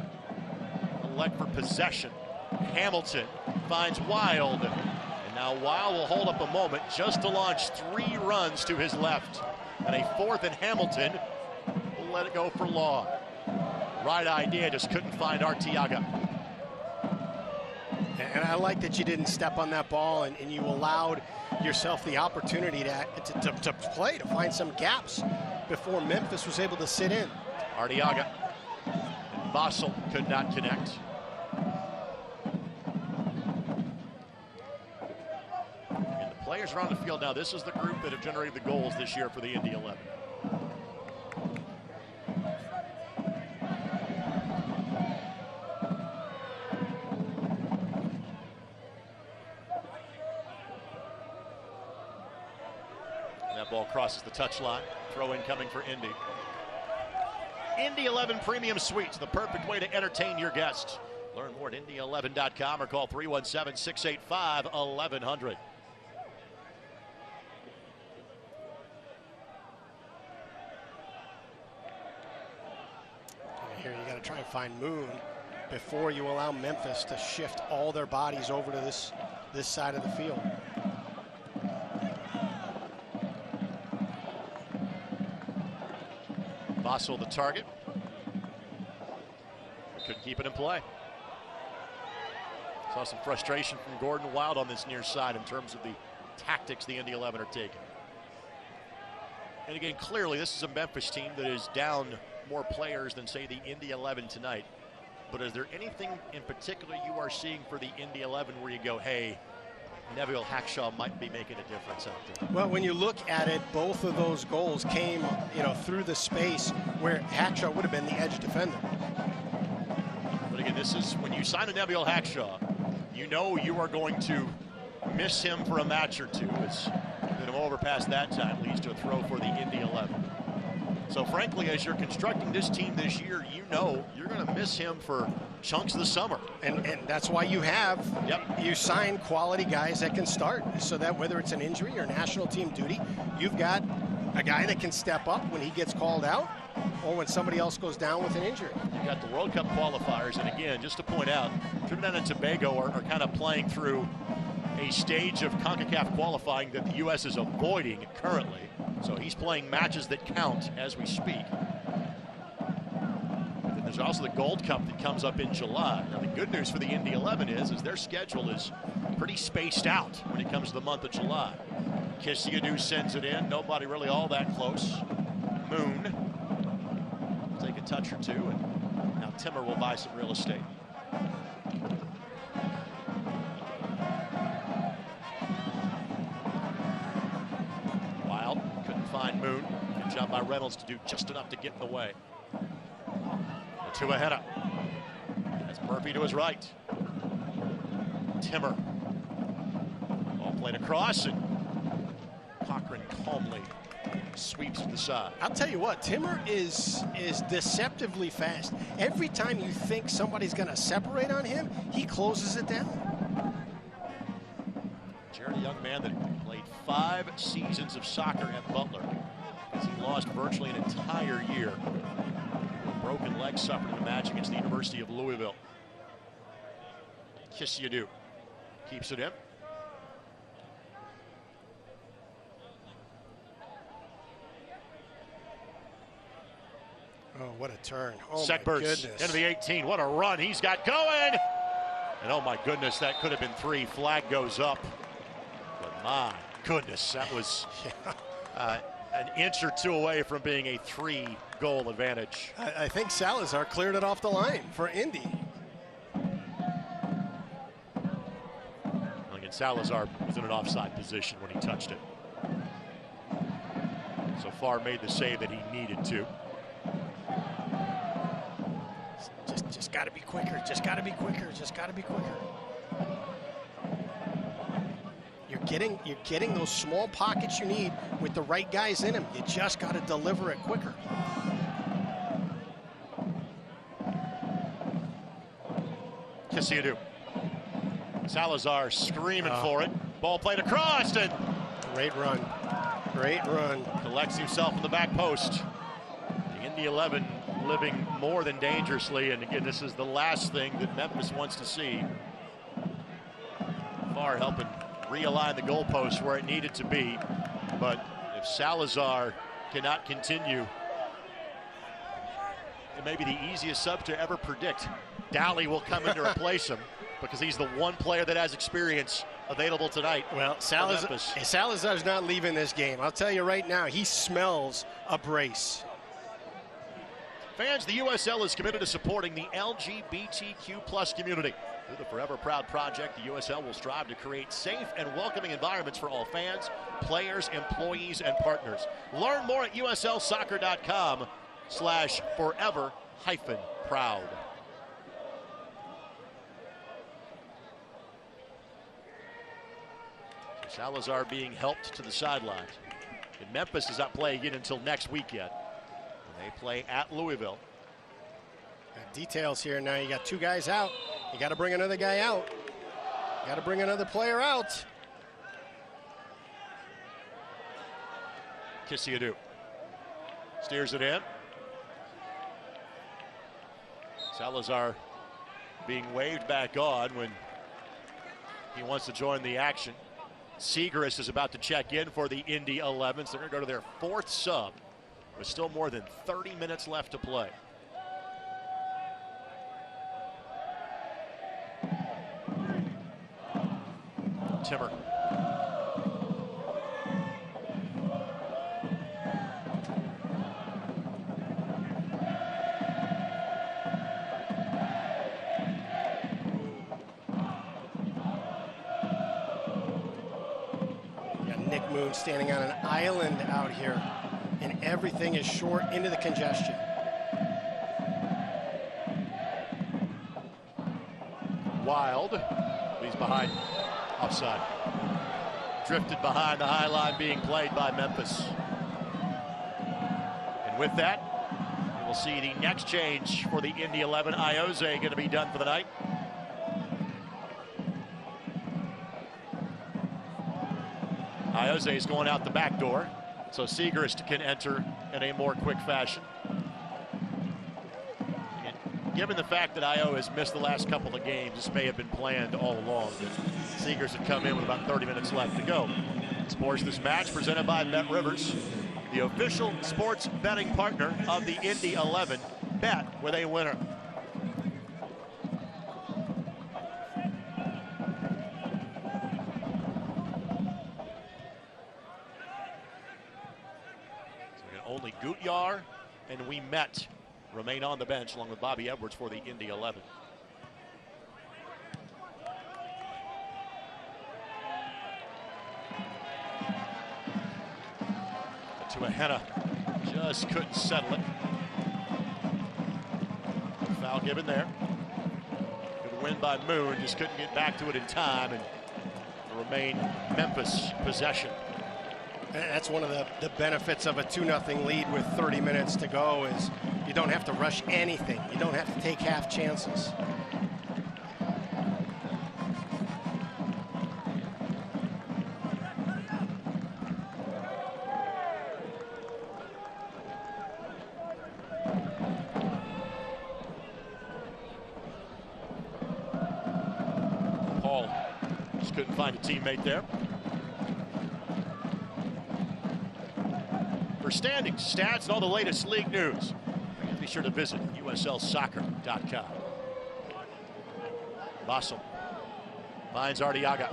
Elect for possession. Hamilton finds Wild. And now Wild will hold up a moment just to launch 3 runs to his left. And a 4th and Hamilton will let it go for long. Right idea, just couldn't find Arteaga. And I like that you didn't step on that ball and you allowed yourself the opportunity to play, to find some gaps before Memphis was able to sit in. Arteaga and Vassell could not connect. And the players are on the field now. This is the group that have generated the goals this year for the Indy 11. Ball crosses the touchline. Throw in coming for Indy. Indy 11 Premium Suites, the perfect way to entertain your guests. Learn more at Indy11.com or call 317-685-1100. Here you got to try and find Moon before you allow Memphis to shift all their bodies over to this side of the field. Vassell the target. Couldn't keep it in play. Saw some frustration from Gordon Wild on this near side in terms of the tactics the Indy 11 are taking. And again, clearly this is a Memphis team that is down more players than, say, the Indy 11 tonight. But is there anything in particular you are seeing for the Indy 11 where you go, hey, Neville Hackshaw might be making a difference out there? Well, when you look at it, both of those goals came, through the space where Hackshaw would have been the edge defender. But again, this is when you sign a Neville Hackshaw, you know you are going to miss him for a match or two. It's been over past that time, leads to a throw for the Indy 11. So frankly, as you're constructing this team this year, you know you're going to miss him for chunks of the summer. And that's why you have, you sign quality guys that can start, so that whether it's an injury or national team duty, you've got a guy that can step up when he gets called out or when somebody else goes down with an injury. You've got the World Cup qualifiers, and again, just to point out, Trinidad and Tobago are kind of playing through a stage of CONCACAF qualifying that the U.S. is avoiding currently. So he's playing matches that count as we speak. And there's also the Gold Cup that comes up in July. Now the good news for the Indy 11 is their schedule is pretty spaced out when it comes to the month of July. Kisiadu sends it in. Nobody really all that close. Moon take a touch or two, and now Timmer will buy some real estate. Wild couldn't find Moon. Good job by Reynolds to do just enough to get in the way. The two ahead. That's Murphy to his right. Timmer. Ball played across, and Cochran calmly sweeps to the side. I'll tell you what, Timmer is deceptively fast. Every time you think somebody's going to separate on him, he closes it down. Jared, a young man that played 5 seasons of soccer at Butler, as he lost virtually an entire year. A broken leg suffered in a match against the University of Louisville. Kisiadu keeps it in. Oh, what a turn. Oh, Sekberts my goodness. into the 18. What a run he's got going. And oh, my goodness, that could have been 3. Flag goes up. But my goodness, that was an inch or 2 away from being a 3-goal advantage. I think Salazar cleared it off the line for Indy. Again, Salazar was in an offside position when he touched it. So far made the save that he needed to. Just got to be quicker. Just got to be quicker. Just got to be quicker. You're getting those small pockets you need with the right guys in them. You just got to deliver it quicker. Kisiadu. Salazar screaming for it. Ball played across, and great run. Great run. Collects himself in the back post. The Indy 11 living more than dangerously, and again, this is the last thing that Memphis wants to see. Far helping realign the goalpost where it needed to be, but if Salazar cannot continue, it may be the easiest sub to ever predict. Dowley will come in to replace him because he's the one player that has experience available tonight. Well, Salazar's not leaving this game. I'll tell you right now, he smells a brace. Fans, the USL is committed to supporting the LGBTQ+ community. Through the Forever Proud project, the USL will strive to create safe and welcoming environments for all fans, players, employees, and partners. Learn more at uslsoccer.com/forever-proud. Salazar being helped to the sidelines. And Memphis is not playing again until next week yet. They play at Louisville. Got details here now. You got 2 guys out. You got to bring another guy out. You got to bring another player out. Kisiadu steers it in. Salazar being waved back on when he wants to join the action. Seagrass is about to check in for the Indy 11s. They're going to go to their 4th sub with still more than 30 minutes left to play. Timmer. Nick Moon standing on an island out here, and everything is short into the congestion. Wild, he's behind, offside. Drifted behind the high line being played by Memphis. And with that, we'll see the next change for the Indy 11. Ioze going to be done for the night. Ioze is going out the back door, so Segrist can enter in a more quick fashion. And given the fact that Io has missed the last couple of games, this may have been planned all along. Segrist had come in with about 30 minutes left to go. Sports This Match presented by Bet Rivers, the official sports betting partner of the Indy 11. Bet with a winner. Only Gutyar and We Met remain on the bench along with Bobby Edwards for the Indy 11. To a Henna, just couldn't settle it. Foul given there. Good win by Moon, just couldn't get back to it in time, and remain Memphis possession. That's one of the benefits of a 2-0 lead with 30 minutes to go is you don't have to rush anything. You don't have to take half chances. Paul just couldn't find a teammate there. For standings, stats, and all the latest league news, be sure to visit uslsoccer.com. Bassel finds Arteaga.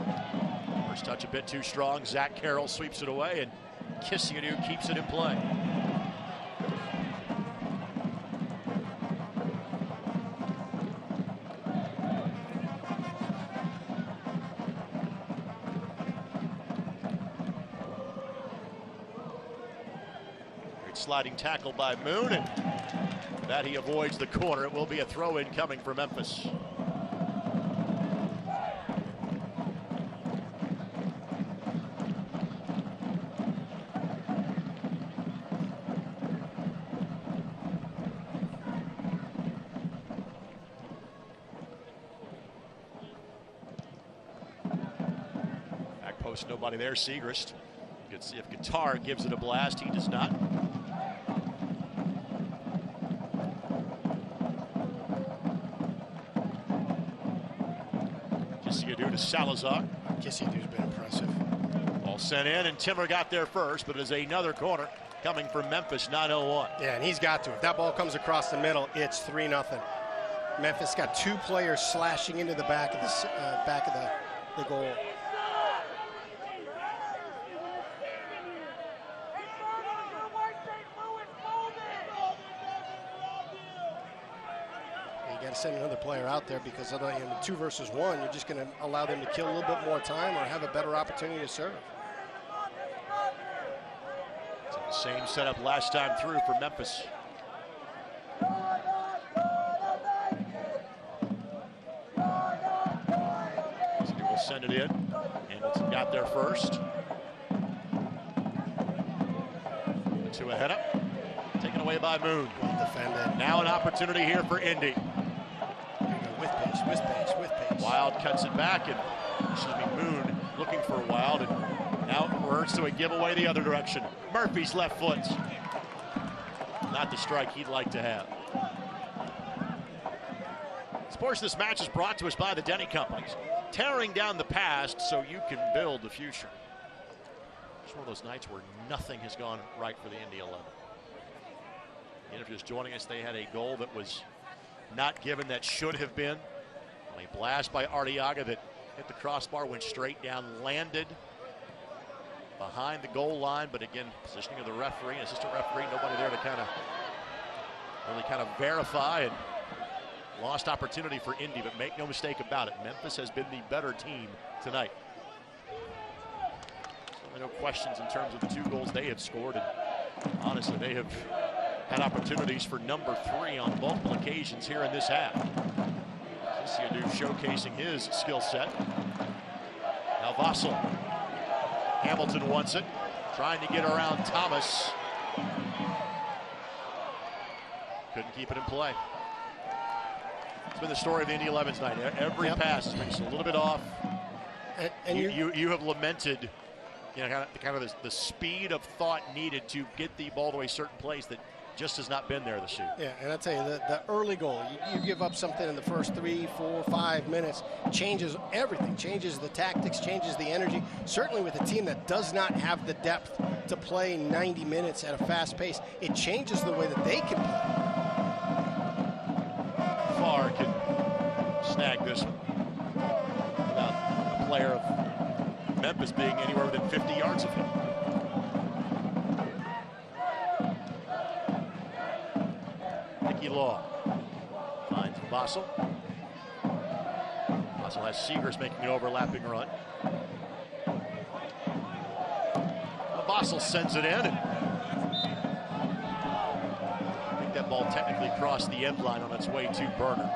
First touch a bit too strong. Zach Carroll sweeps it away, and Kissiadou keeps it in play. Sliding tackle by Moon, and that he avoids the corner. It will be a throw-in coming for Memphis. Back post, nobody there. Segrist. You can see if Guitar gives it a blast. He does not. Kissiadou to Salazar. Kissiadou's been impressive. Ball sent in, and Timmer got there first, but it is another corner coming from Memphis, 9:01. Yeah, and he's got to. If that ball comes across the middle, it's 3-0. Memphis got two players slashing into the back of the goal. Send another player out there because in 2 versus 1, you're just going to allow them to kill a little bit more time or have a better opportunity to serve. So the same setup last time through for Memphis. So we'll send it in. Hamilton got there first. To a head up. Taken away by Moon. Well defended. Now an opportunity here for Indy. With pace. Wild cuts it back, and Moon looking for Wild, and now Burns to a giveaway the other direction. Murphy's left foot. Not the strike he'd like to have. Sports This Match is brought to us by the Denny Companies. Tearing down the past so you can build the future. It's one of those nights where nothing has gone right for the Indy 11. And if you're just joining us, they had a goal that was not given that should have been. A blast by Arteaga that hit the crossbar, went straight down, landed behind the goal line, but again, positioning of the referee, assistant referee, nobody there to kind of verify, and lost opportunity for Indy, but make no mistake about it, Memphis has been the better team tonight. Certainly no questions in terms of the 2 goals they have scored, and honestly, they have had opportunities for number 3 on multiple occasions here in this half. Kissiadou showcasing his skill set. Now Vassell. Hamilton wants it. Trying to get around Thomas. couldn't keep it in play. It's been the story of the Indy 11's night. Every pass has been just a little bit off. And you have lamented, kind of the speed of thought needed to get the ball to a certain place that just has not been there this year. Yeah, and I tell you, the early goal, you give up something in the first 3, 4, 5 minutes, changes everything, changes the tactics, changes the energy. Certainly with a team that does not have the depth to play 90 minutes at a fast pace, it changes the way that they can play. Farr can snag this one without a player of Memphis being anywhere within 50 yards of him. Law finds Bossel. Bossel has Seegers making an overlapping run. Bossel sends it in. And I think that ball technically crossed the end line on its way to Burner.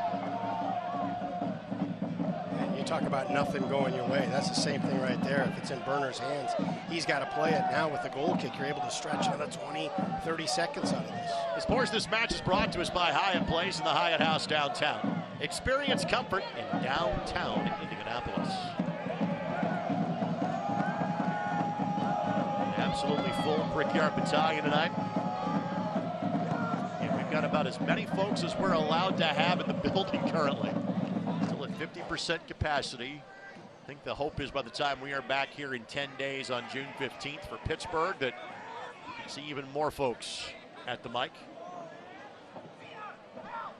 And you talk about nothing going your way. That's the same thing right there. If it's in Burner's hands, he's got to play it. Now with the goal kick, you're able to stretch another 20, 30 seconds out of this. This portion of this match is brought to us by Hyatt Place in the Hyatt House downtown. Experience comfort in downtown Indianapolis. Absolutely full Brickyard Battalion tonight. And we've got about as many folks as we're allowed to have in the building currently. Still at 50% capacity. I think the hope is by the time we are back here in 10 days on June 15th for Pittsburgh that we can see even more folks at the mic.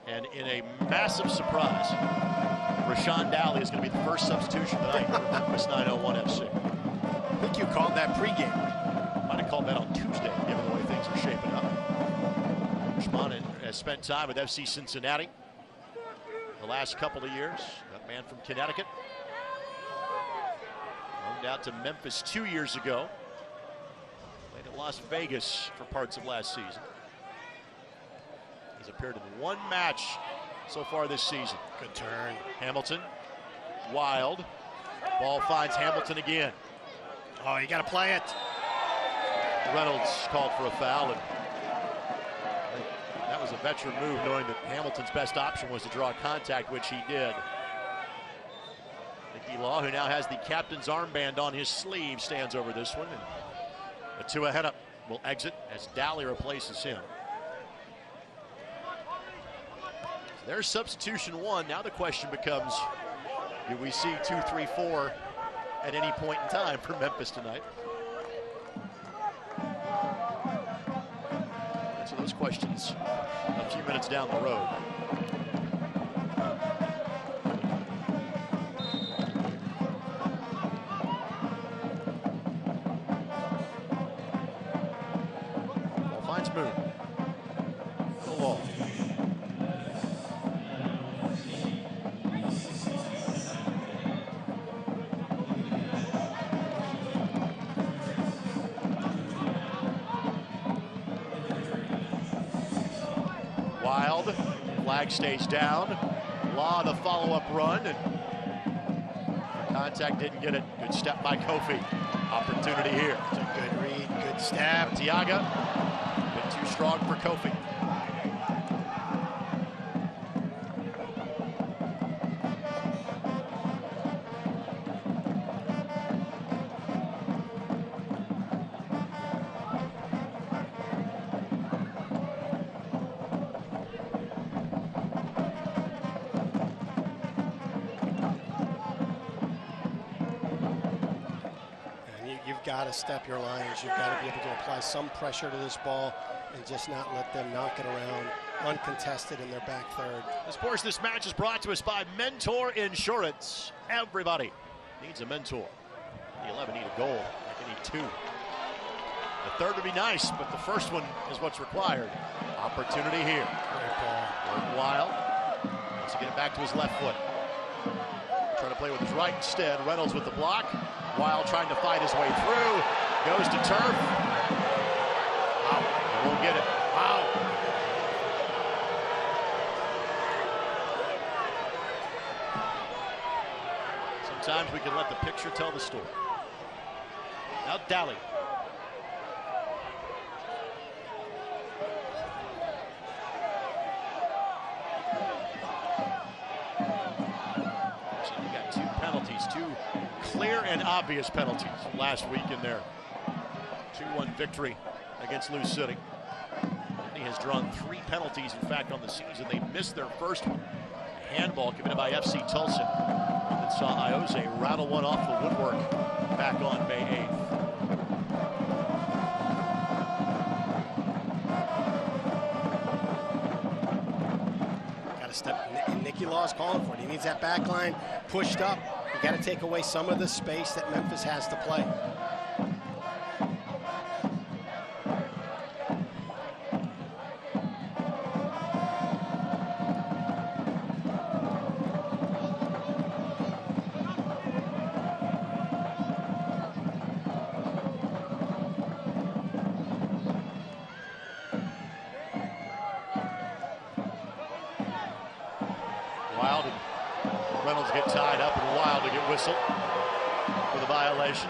And in a massive surprise, Rashawn Dowley is going to be the first substitution tonight for Memphis 901 FC. I think you called that pregame. Might have called that on Tuesday, given the way things are shaping up. Rashawn has spent time with FC Cincinnati the last couple of years. That man from Connecticut. Loaned out to Memphis 2 years ago. Played at Las Vegas for parts of last season. He's appeared in one match so far this season. Good turn. Hamilton, Wild. Ball finds Hamilton again. Oh, you got to play it. Reynolds called for a foul, and that was a veteran move, knowing that Hamilton's best option was to draw contact, which he did. Nicky Law, who now has the captain's armband on his sleeve, stands over this one, and the two ahead up will exit as Dowley replaces him. There's substitution one. Now the question becomes, do we see 2, 3, 4 at any point in time for Memphis tonight? Answer those questions a few minutes down the road. Ball finds Moon. The Law. Wild, flag stays down. Law the follow-up run, and contact didn't get it. Good step by Kofi. Opportunity here. It's a good read, good stab. Tiaga, a bit too strong for Kofi. Got to step your lines. You've got to be able to apply some pressure to this ball and just not let them knock it around uncontested in their back third. This portion of this match is brought to us by Mentor Insurance. Everybody needs a mentor. The 11 need a goal. They need 2. The third would be nice, but the first one is what's required. Opportunity here. Great ball. Wild wants to get it back to his left foot. Trying to play with his right instead. Reynolds with the block. Wild trying to fight his way through. Goes to turf. Wow. They won't get it. Wow. Sometimes we can let the picture tell the story. Now Dowley. two clear and obvious penalties last week in their 2-1 victory against Lou City. He has drawn 3 penalties, in fact, on the season. They missed their first one. A handball committed by FC Tulsa that saw Iose rattle one off the woodwork back on May 8th. Got to step, and Nicky Law's calling for it. He needs that back line pushed up. You got to take away some of the space that Memphis has to play. Wild and Reynolds get tied up, and Wild to get whistled for the violation.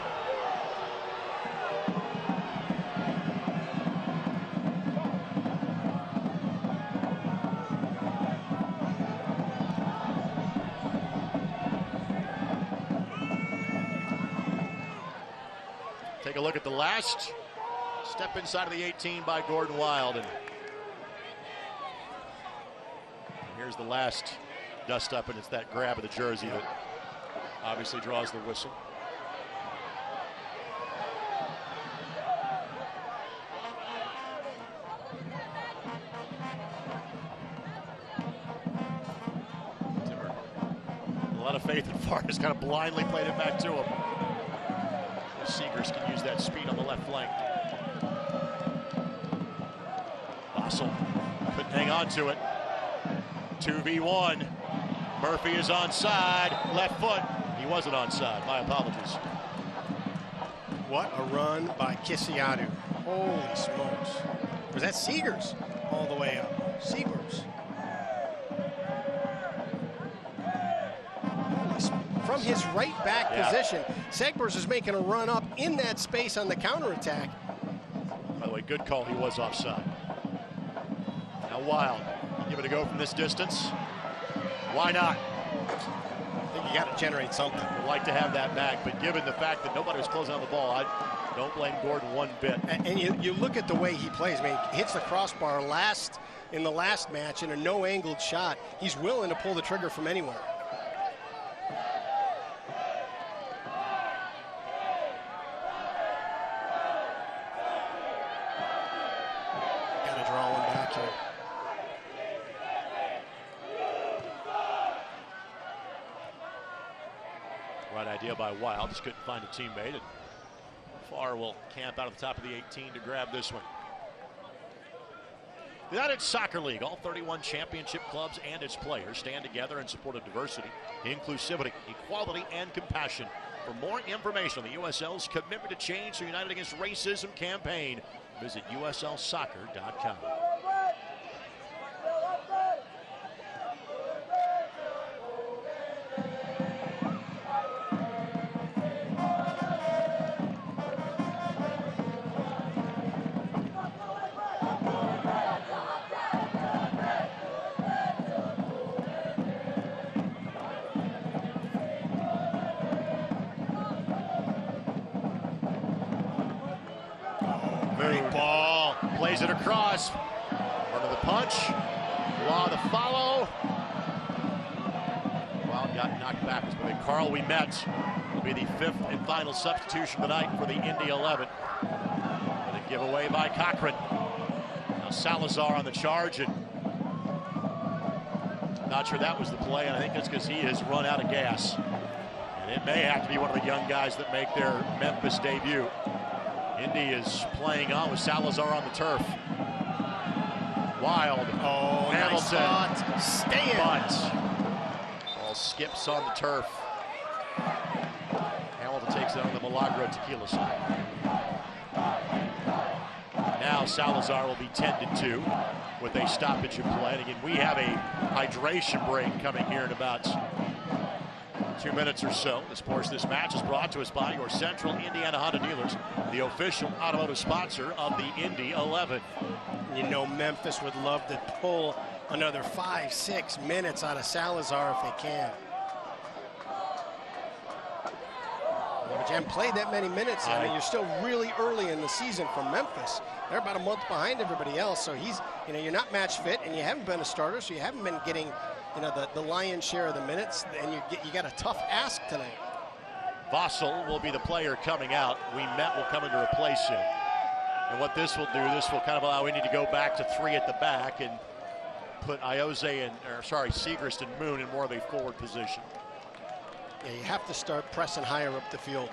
Take a look at the last step inside of the 18 by Gordon Wild, and here's the last dust up, and it's that grab of the jersey that obviously draws the whistle. Timber, a lot of faith in Farr, has kind of blindly played it back to him. If Seegers can use that speed on the left flank. Bossel couldn't hang on to it. 2v1. Murphy is onside, left foot. He wasn't onside, my apologies. What a run by Kisiatu. Holy smokes. Was that Seegers all the way up? Seegers. From his right back position, Segbers is making a run up in that space on the counterattack. By the way, good call, he was offside. Now Wild, give it a go from this distance. Why not? I think you got to generate something. Would like to have that back, but given the fact that nobody was closing on the ball, I don't blame Gordon one bit. And you look at the way he plays. I mean, he hits the crossbar in the last match in a no-angled shot. He's willing to pull the trigger from anywhere. Got to draw one back here. Right idea by Wild, just couldn't find a teammate, and Farr will camp out of the top of the 18 to grab this one. The United Soccer League, all 31 championship clubs and its players stand together in support of diversity, inclusivity, equality, and compassion. For more information on the USL's commitment to change the United Against Racism campaign, visit uslsoccer.com. Great ball, plays it across. Under the punch, Law the follow. Wild got knocked backwards, but Carl Ouimet will be the 5th and final substitution tonight for the Indy 11. And a giveaway by Cochran. Now Salazar on the charge, and not sure that was the play, and I think that's because he has run out of gas. And it may have to be one of the young guys that make their Memphis debut. Indy is playing on with Salazar on the turf. Wild. Oh, Hamilton. Nice stay in. But ball skips on the turf. Hamilton takes it on the Milagro tequila side. Now Salazar will be tended to with a stoppage in play. And again, we have a hydration break coming here in about 2 minutes or so. This portion of this match is brought to us by your Central Indiana Honda dealers, the official automotive sponsor of the Indy 11. You know Memphis would love to pull another 5-6 minutes out of Salazar if they can. But you haven't played that many minutes. I mean, you're still really early in the season for Memphis. They're about a month behind everybody else. So he's, you're not match fit, and you haven't been a starter, so you haven't been getting, the lion's share of the minutes. And you got a tough ask tonight. Vossel will be the player coming out. Ouimet will come in to replace him. And what this will do, this will kind of allow Indy to go back to 3 at the back and put Segrist and Moon in more of a forward position. Yeah, you have to start pressing higher up the field.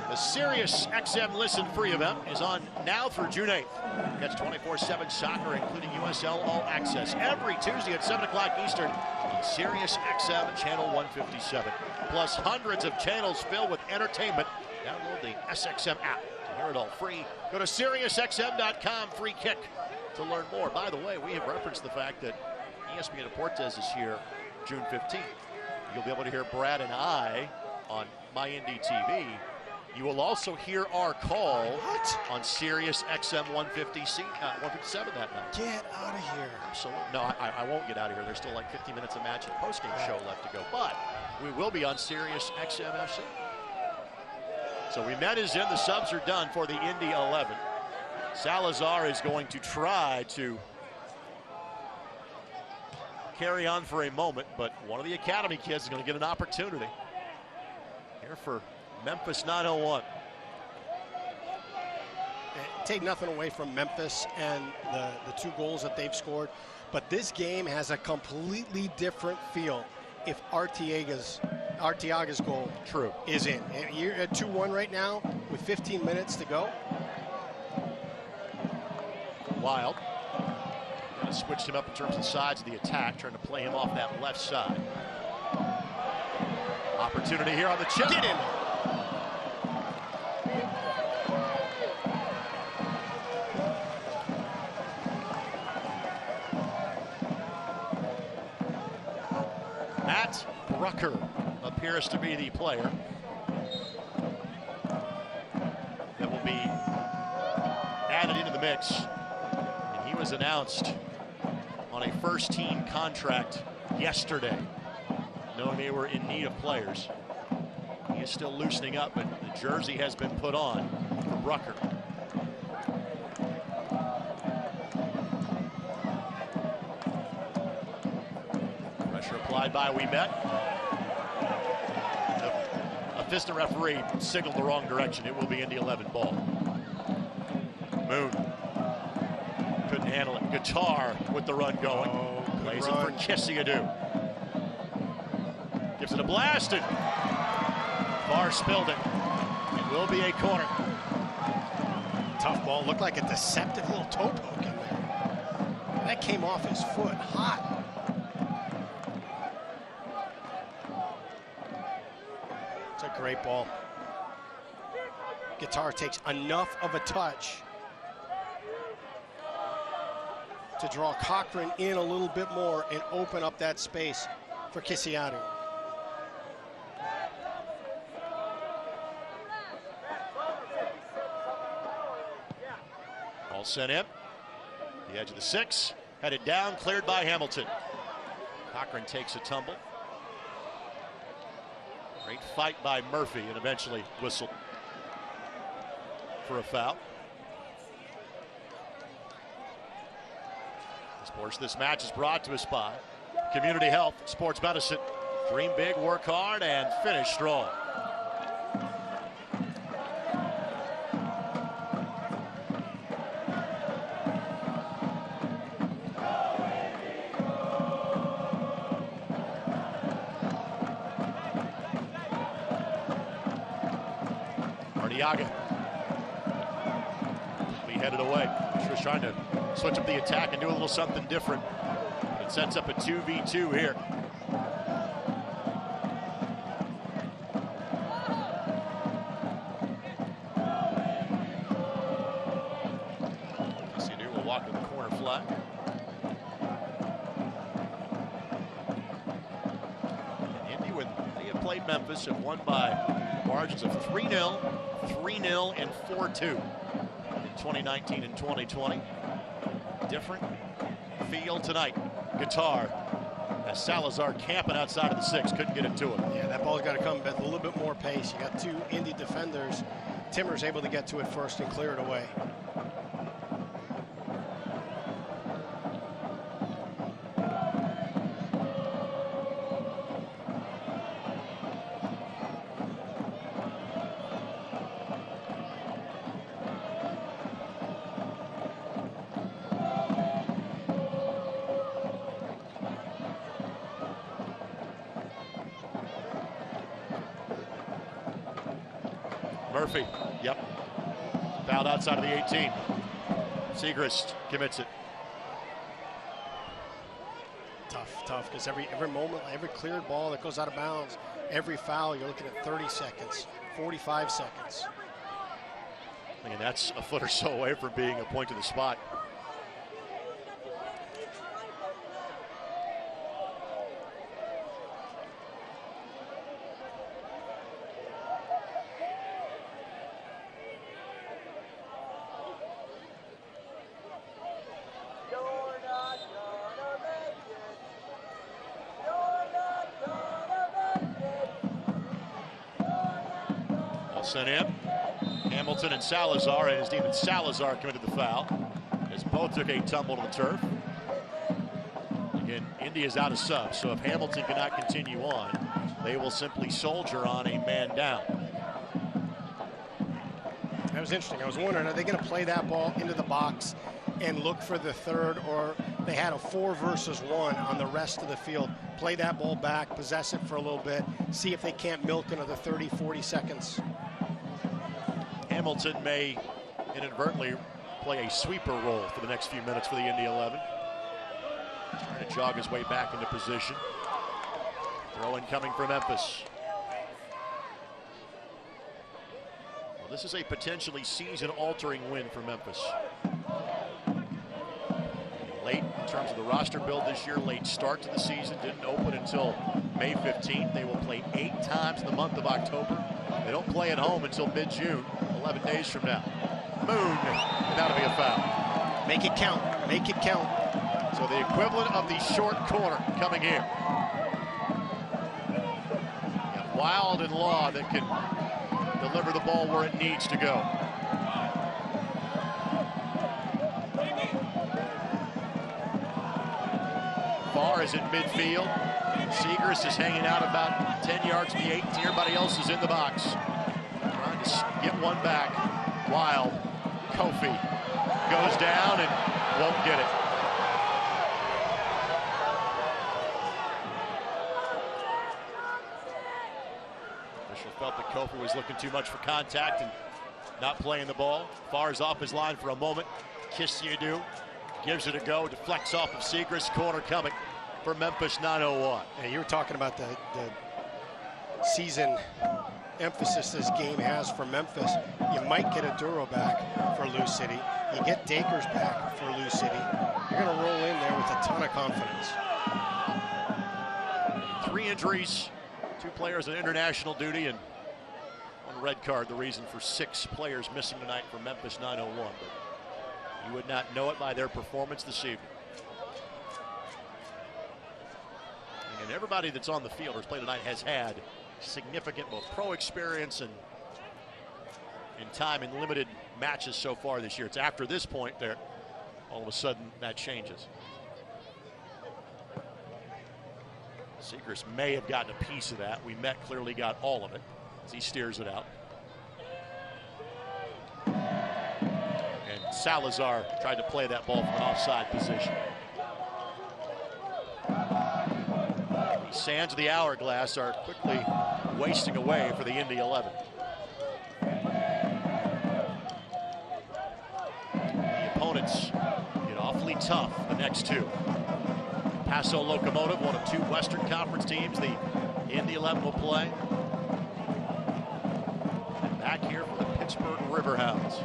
The Sirius XM Listen Free event is on now through June 8th. Catch 24/7 soccer, including USL All Access, every Tuesday at 7 o'clock Eastern on Sirius XM Channel 157. Plus hundreds of channels filled with entertainment. Download the SXM app to hear it all free. Go to SiriusXM.com, free kick, to learn more. By the way, we have referenced the fact that ESPN Deportes is here June 15th. You'll be able to hear Brad and I on My Indy TV. You will also hear our call on Sirius XM 157 that night. Get out of here. Absolutely. No, I won't get out of here. There's still like 50 minutes of match and post-game show left to go. But we will be on Sirius XM FC. So Ouimet is in. The subs are done for the Indy 11. Salazar is going to try to carry on for a moment, but one of the academy kids is going to get an opportunity. Here for Memphis 901. Take nothing away from Memphis and the 2 goals that they've scored, but this game has a completely different feel if Arteaga's goal is in. You're at 2-1 right now with 15 minutes to go. Wild. Switched him up in terms of the sides of the attack, trying to play him off that left side. Opportunity here on the chip. Get in. Matt Brucker appears to be the player that will be added into the mix. And he was announced on a first-team contract yesterday, knowing they were in need of players. He is still loosening up, but the jersey has been put on for Brucker. Pressure applied by Ouimet. Assistant referee signaled the wrong direction. It will be Indy 11 ball. Moon couldn't handle it. Guitar with the run going. Plays it for Kissiadou. Gives it a blast, and Barr spilled it. It will be a corner. Tough ball. Looked like a deceptive little toe poke in there. That came off his foot hot. It's a great ball. Guitar takes enough of a touch to draw Cochran in a little bit more and open up that space for Kissiadou. Ball sent in. The edge of the 6. Headed down, cleared by Hamilton. Cochran takes a tumble. Great fight by Murphy, and eventually whistled for a foul. Sports This match is brought to us by Community Health, Sports Medicine. Dream big, work hard, and finish strong. Arteaga. We headed away. She was trying to switch up the attack and do a little something different. It sets up a 2v2 here. Kissiadou will walk to the corner flag. And Indy, when they have played Memphis, have won by margins of 3-0, 3-0, and 4-2 in 2019 and 2020. Different field tonight. Guitar. As Salazar camping outside of the 6, couldn't get it to him. Yeah, that ball's got to come with a little bit more pace. You got two Indy defenders. Timmer's able to get to it first and clear it away. Murphy, yep. Fouled outside of the 18. Siegrist commits it. Tough, because every moment, every cleared ball that goes out of bounds, every foul, you're looking at 30 seconds, 45 seconds. And that's a foot or so away from being a point to the spot. Sent in. Hamilton and Salazar, and it's even Salazar committed the foul, as both took a tumble to the turf. Again, Indy is out of subs, so if Hamilton cannot continue on, they will simply soldier on a man down. That was interesting. I was wondering, are they going to play that ball into the box and look for the third, or they had a 4 versus 1 on the rest of the field? Play that ball back, possess it for a little bit, see if they can't milk another 30, 40 seconds. Hamilton may inadvertently play a sweeper role for the next few minutes for the Indy 11. Trying to jog his way back into position. Throw in coming from Memphis. Well, this is a potentially season-altering win for Memphis. Late in terms of the roster build this year, late start to the season, didn't open until May 15th. They will play 8 times in the month of October. They don't play at home until mid-June, 11 days from now. Moon, and that'll be a foul. Make it count, make it count. So the equivalent of the short corner coming here. Yeah, Wild and Law that can deliver the ball where it needs to go. Farr is in midfield. Siegrist is hanging out about 10 yards from the 8. Everybody else is in the box. Trying to get one back. Wild. Kofi goes down and won't get it. Official felt that Kofi was looking too much for contact and not playing the ball. Farr's off his line for a moment. Kiss you do. Gives it a go. Deflects off of Siegrist. Corner coming for Memphis 901. Yeah, you were talking about the season emphasis this game has for Memphis. You might get a Duro back for Lou City. You get Dakers back for Lou City. You're going to roll in there with a ton of confidence. 3 injuries, 2 players on international duty, and 1 red card. The reason for 6 players missing tonight for Memphis 901. But you would not know it by their performance this evening. And everybody that's on the field or has played tonight has had significant both pro experience and time in limited matches so far this year. It's after this point there, all of a sudden that changes. Siegrist may have gotten a piece of that. We Met clearly got all of it as he steers it out. And Salazar tried to play that ball from an offside position. The sands of the hourglass are quickly wasting away for the Indy 11. The opponents get awfully tough the next 2. Paso Locomotive, one of 2 Western Conference teams the Indy 11 will play. And back here for the Pittsburgh Riverhounds.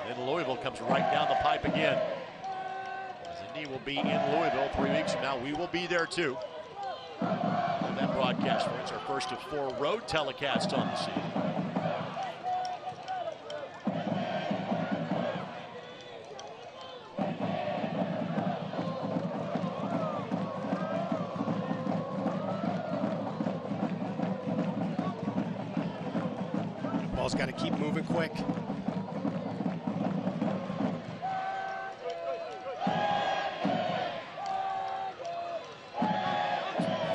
And Louisville comes right down the pipe again. As Indy will be in Louisville 3 weeks from now. We will be there too. That broadcast, it's our first of 4 road telecasts on the season. ball's got to keep moving quick.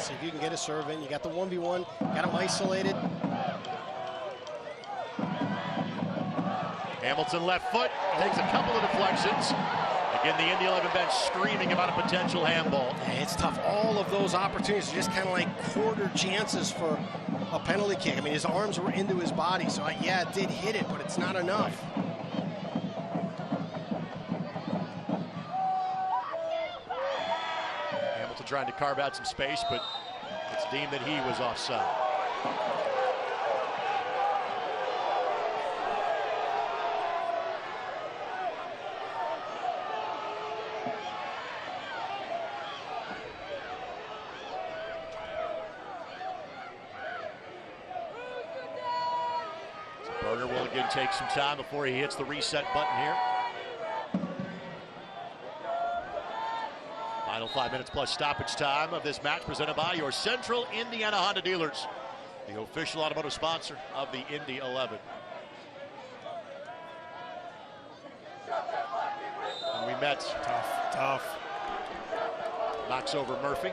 See if you can get a serve in. You got the 1v1, got him isolated. Hamilton left foot, takes a couple of deflections. Again, the Indy 11 bench screaming about a potential handball. Yeah, it's tough. All of those opportunities are just kind of like quarter chances for a penalty kick. I mean, his arms were into his body, so yeah, it did hit it, but it's not enough. Hamilton trying to carve out some space, but it's deemed that he was offside. Brucker will again take some time before he hits the reset button here. Final 5 minutes plus stoppage time of this match, presented by your Central Indiana Honda dealers, the official automotive sponsor of the Indy 11. And we met. Tough. Knocks over Murphy.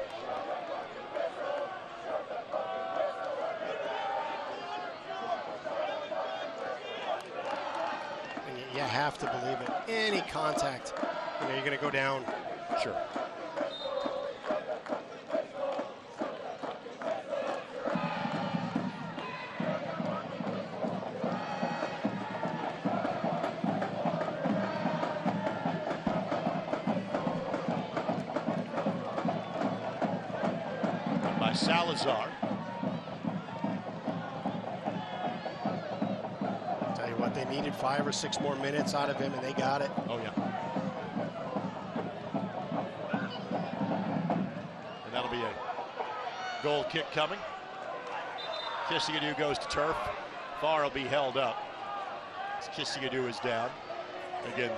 You have to believe it. Any contact, you know, you're going to go down. Sure. By Salazar. Tell you what, they needed 5 or 6 more minutes out of him, and they got it. Oh, yeah. And that'll be a goal kick coming. Kissigadoo goes to turf. VAR will be held up. Kissigadoo is down. Again,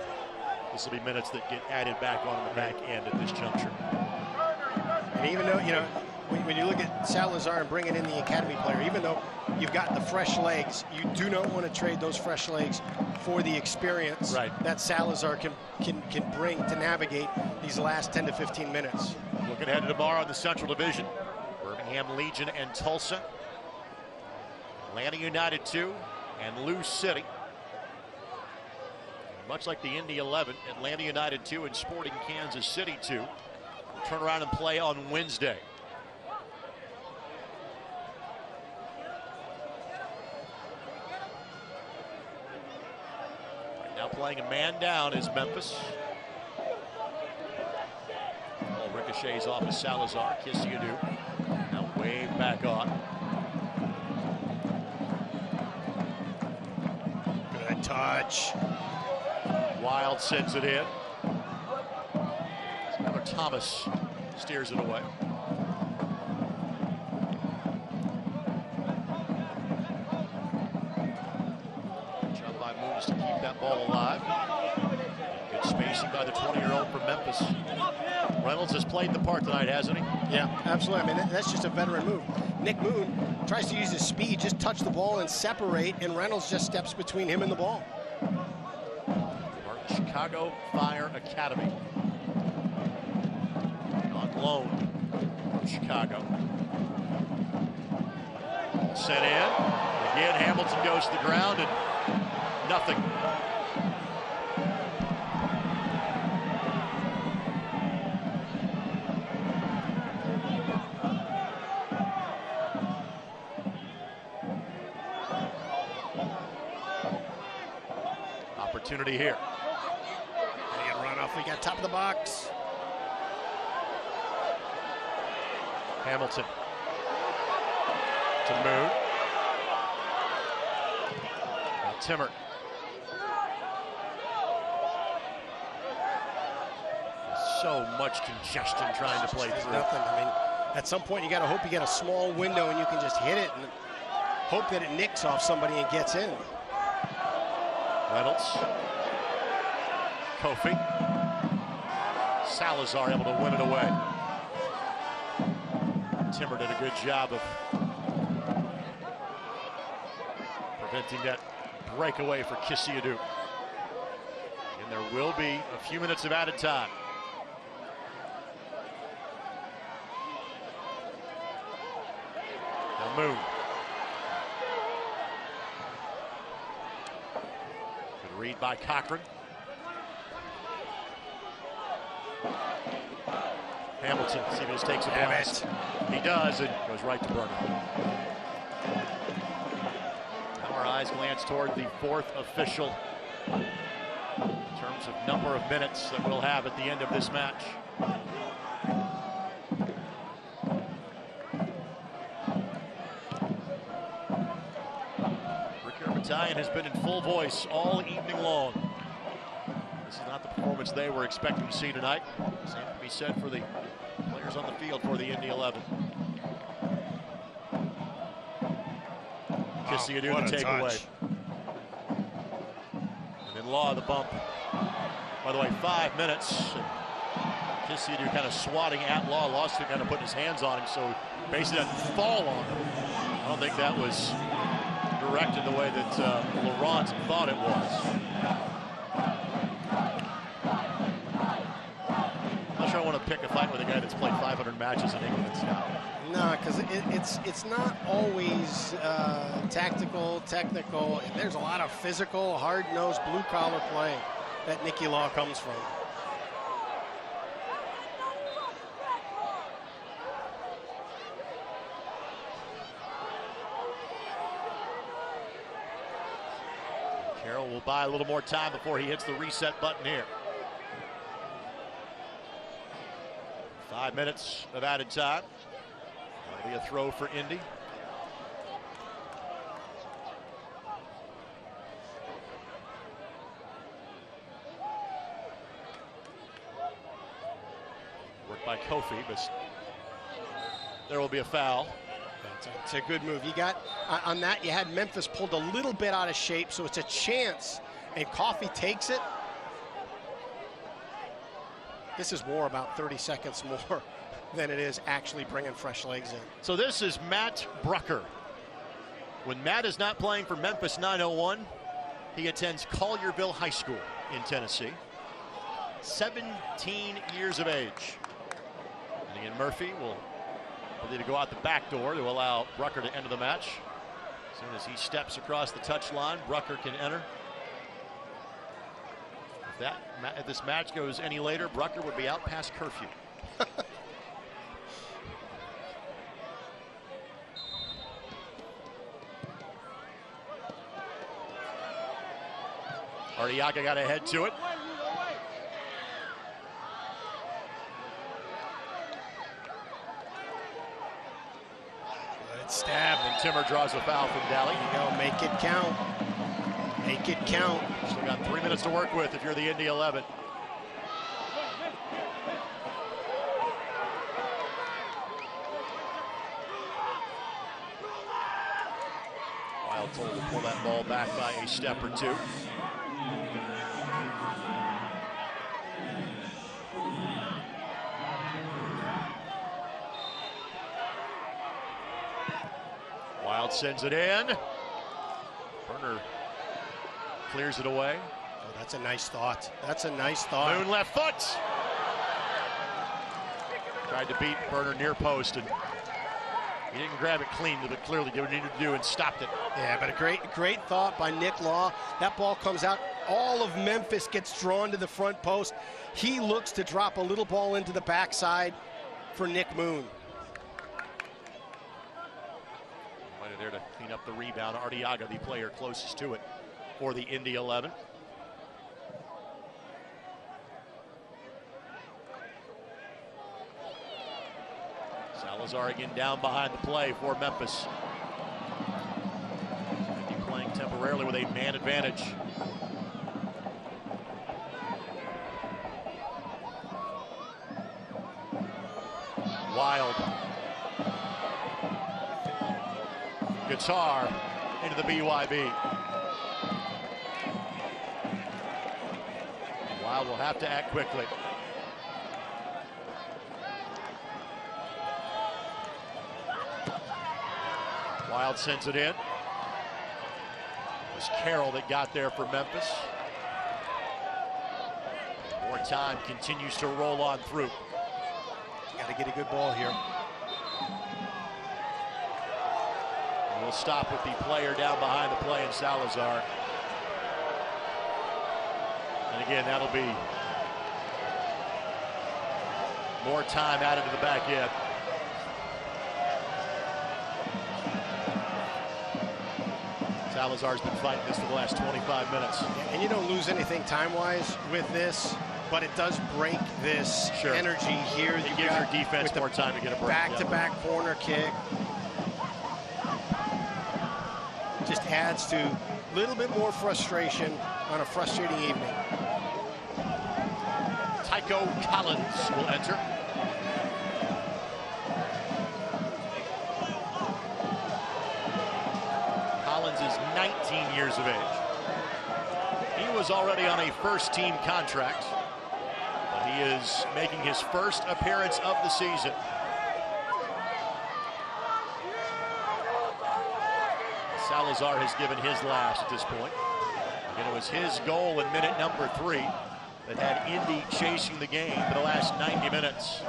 this will be minutes that get added back on the back end at this juncture. And even though, you know, when you look at Salazar and bringing in the academy player, even though you've got the fresh legs, you do not want to trade those fresh legs for the experience that Salazar can bring to navigate these last 10 to 15 minutes. Looking ahead to tomorrow in the Central Division, Birmingham Legion and Tulsa, Atlanta United 2 and Lou City. Much like the Indy 11, Atlanta United 2 and Sporting Kansas City 2 turn around and play on Wednesday. Right now playing a man down is Memphis. Ball ricochets off of Salazar. Kissigadoo now waved back on. Good touch. Wild sends it in. Another Thomas steers it away. Job by Moves to keep that ball alive. Good spacing by the 20-year-old from Memphis. Reynolds has played the part tonight, hasn't he? Yeah, absolutely. I mean, that's just a veteran move. Nick Moon tries to use his speed, just touch the ball and separate, and Reynolds just steps between him and the ball. Chicago Fire Academy. On loan from Chicago. Sent in. Again, Hamilton goes to the ground and nothing. Opportunity here. We got top of the box. Hamilton to Moon. Now Timmer. So much congestion trying to play through. Nothing. I mean, at some point you got to hope you get a small window and you can just hit it and hope that it nicks off somebody and gets in. Reynolds. Kofi. Salazar able to win it away. Timmer did a good job of preventing that breakaway for Kisiadu. And there will be a few minutes of added time. Now Moon. Good read by Cochran. Hamilton, see if he just takes a blast. He does, and goes right to Brucker. Now our eyes glance toward the fourth official in terms of number of minutes that we'll have at the end of this match. Brucker Battalion has been in full voice all evening long. This is not the performance they were expecting to see tonight. Same to be said for the players on the field for the Indy 11. Kisiadu the takeaway. And then Law the bump. By the way, 5 minutes. Kisiadu kind of swatting at Law. Law's kind of putting his hands on him, so basically doesn't fall on him. I don't think that was directed the way that Laurent thought it was. I want to pick a fight with a guy that's played 500 matches in England and Scotland. No, because it's not always tactical, technical. There's a lot of physical, hard-nosed, blue-collar play that Nicky Law comes from. Carroll will buy a little more time before he hits the reset button here. 5 minutes of added time. That'll be a throw for Indy. Worked by Kofi, but there will be a foul. It's a good move. You got, on that, you had Memphis pulled a little bit out of shape, so it's a chance, and Coffey takes it. This is more about 30 seconds more than it is actually bringing fresh legs in. So this is Matt Brucker. When Matt is not playing for Memphis 901, he attends Collierville High School in Tennessee. 17 years of age. And Ian Murphy will need to go out the back door to allow Brucker to enter the match. As soon as he steps across the touch line, Brucker can enter. If this match goes any later, Brucker would be out past curfew. Arteaga got ahead to it. Good stab. And Timmer draws a foul from Daly. There you go, make it count. Make it count. Still got 3 minutes to work with if you're the Indy 11. Wild told to pull that ball back by a step or two. Wild sends it in. Burner clears it away. Oh, that's a nice thought. That's a nice thought. Moon left foot. Tried to beat Burner near post, and he didn't grab it clean, but clearly did what he needed to do and stopped it. Yeah, but a great thought by Nick Law. That ball comes out. All of Memphis gets drawn to the front post. He looks to drop a little ball into the backside for Nick Moon. Right there to clean up the rebound. Arteaga, the player closest to it for the Indy 11. Salazar again down behind the play for Memphis. Indy playing temporarily with a man advantage. Wild. Guitar into the BYB. Wild will have to act quickly. Wild sends it in. was Carroll that got there for Memphis. More time continues to roll on through. Got to get a good ball here. We'll stop with the player down behind the play in Salazar. And again, that'll be more time added to the back end. Salazar's been fighting this for the last 25 minutes. And you don't lose anything time-wise with this, but it does break this energy here. It gives your defense more time to get a break. Back-to-back corner kick. Just adds to a little bit more frustration on a frustrating evening. Tycho Collins will enter. Collins is 19 years of age. He was already on a first-team contract, but he is making his first appearance of the season. Salazar has given his last at this point. And it was his goal in minute number 3 that had Indy chasing the game for the last 90 minutes.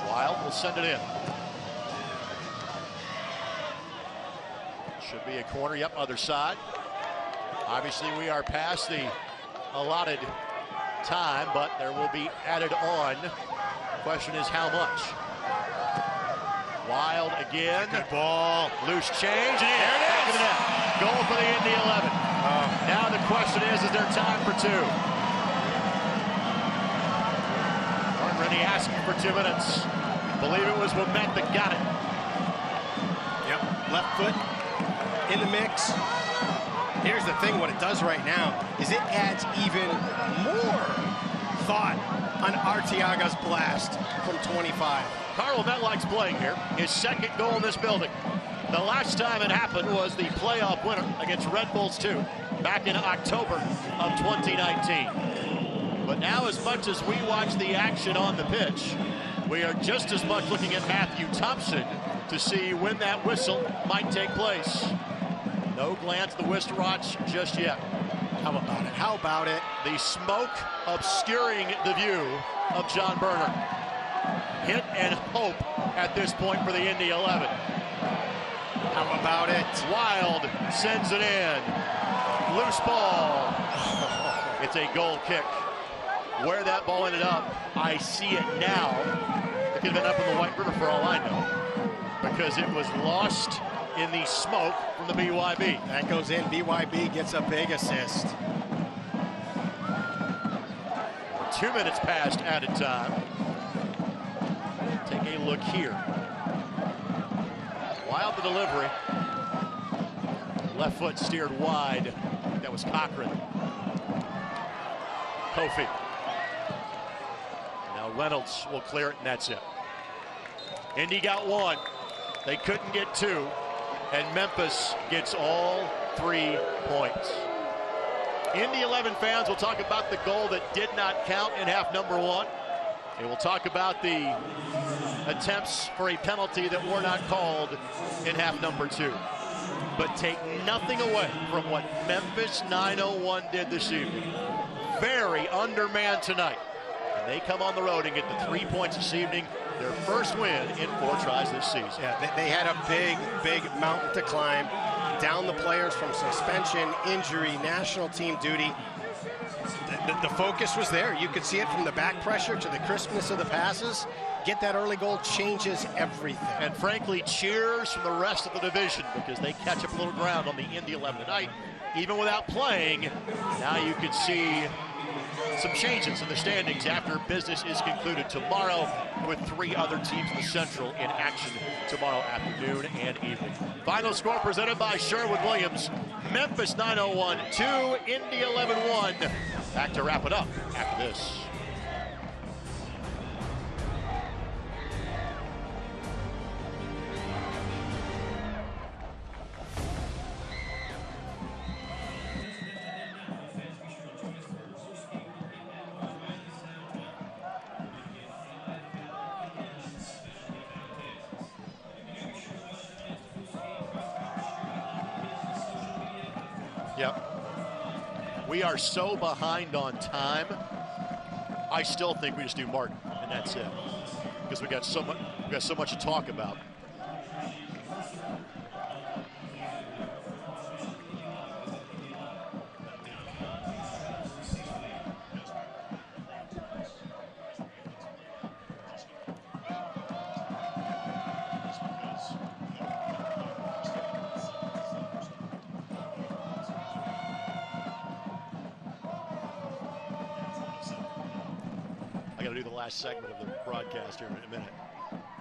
Wild will send it in. Should be a corner, yep, other side. Obviously, we are past the allotted time, but there will be added on. Question is how much? Wild again. Good ball. Loose change. And there it is. Goal for the Indy 11. Now the question is there time for 2? Already asking for 2 minutes. Believe it was Womet that got it. Yep, left foot in the mix. Here's the thing, what it does right now is it adds even more thought on Arteaga's blast from 25. Carl Womet likes playing here. His second goal in this building. The last time it happened was the playoff winner against Red Bulls 2 back in October of 2019. But now, as much as we watch the action on the pitch, we are just as much looking at Matthew Thompson to see when that whistle might take place. No glance at the wristwatch just yet. How about it? How about it? The smoke obscuring the view of John Berner. Hit and hope at this point for the Indy 11. How about it? Wild sends it in. Loose ball. It's a goal kick. Where that ball ended up, I see it now. It could have been up in the White River for all I know, because it was lost in the smoke from the BYB. That goes in. BYB gets a big assist. 2 minutes past added time. Take a look here. Wild the delivery. Left foot steered wide. That was Cochran. Kofi. Now Reynolds will clear it, and that's it. Indy got 1. They couldn't get 2. And Memphis gets all 3 points. Indy 11 fans will talk about the goal that did not count in half number 1. They will talk about the attempts for a penalty that were not called in half number 2. But take nothing away from what Memphis 901 did this evening. Very undermanned tonight. And they come on the road and get the 3 points this evening. Their first win in 4 tries this season. Yeah, they had a big mountain to climb. Down the players from suspension, injury, national team duty. The focus was there. You could see it from the back pressure to the crispness of the passes. Get that early goal changes everything. And frankly, cheers from the rest of the division, because they catch up a little ground on the Indy 11 tonight. Even without playing, now you could see some changes in the standings after business is concluded tomorrow, with 3 other teams in the Central in action tomorrow afternoon and evening. Final score presented by Sherwin-Williams. Memphis 901 2, Indy 11 1. Back to wrap it up after this. Yep. We are so behind on time. I still think we just do Martin, and that's it, because we got so much to talk about. I got to do the last segment of the broadcast here in a minute,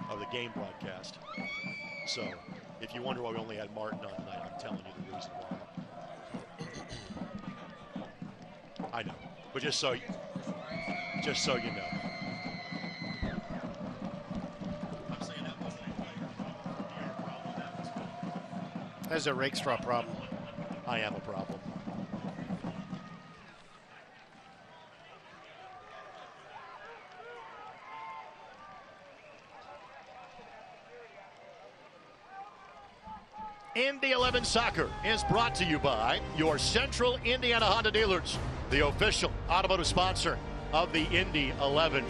of the game broadcast. So if you wonder why we only had Martin on tonight, I'm telling you the reason why. I know, but just so you know. There's a rake straw problem. I am a problem. Indy 11 Soccer is brought to you by your Central Indiana Honda dealers, the official automotive sponsor of the Indy 11.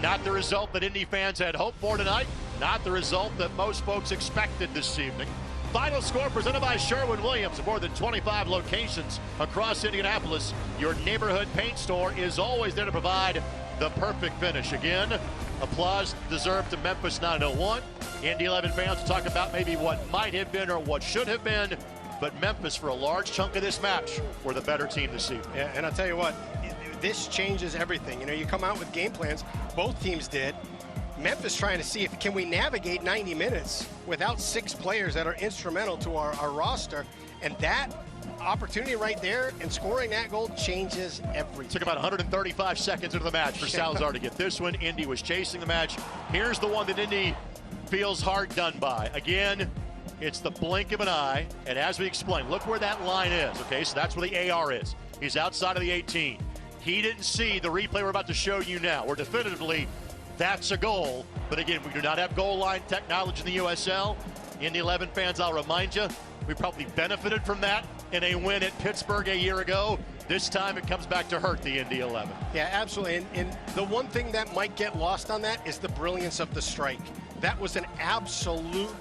Not the result that Indy fans had hoped for tonight, not the result that most folks expected this evening. Final score presented by Sherwin-Williams. More than 25 locations across Indianapolis. Your neighborhood paint store is always there to provide the perfect finish. Again, applause deserved to Memphis 901. Indy 11 fans will talk about maybe what might have been or what should have been, but Memphis, for a large chunk of this match, were the better team this evening. Yeah, and I'll tell you what, this changes everything. You know, you come out with game plans, both teams did. Memphis trying to see if can we navigate 90 minutes without 6 players that are instrumental to our roster, and that opportunity right there and scoring that goal changes everything. Took about 135 seconds into the match for Salazar to get this one. Indy was chasing the match. Here's the one that Indy feels hard done by. Again, it's the blink of an eye, and as we explained, look where that line is, okay? So that's where the AR is. He's outside of the 18. He didn't see the replay we're about to show you now, where definitively that's a goal. But again, we do not have goal line technology in the USL. Indy 11 fans, I'll remind you, we probably benefited from that in a win at Pittsburgh a year ago. This time it comes back to hurt the Indy 11. Yeah, absolutely. And the one thing that might get lost on that is the brilliance of the strike. That was an absolute,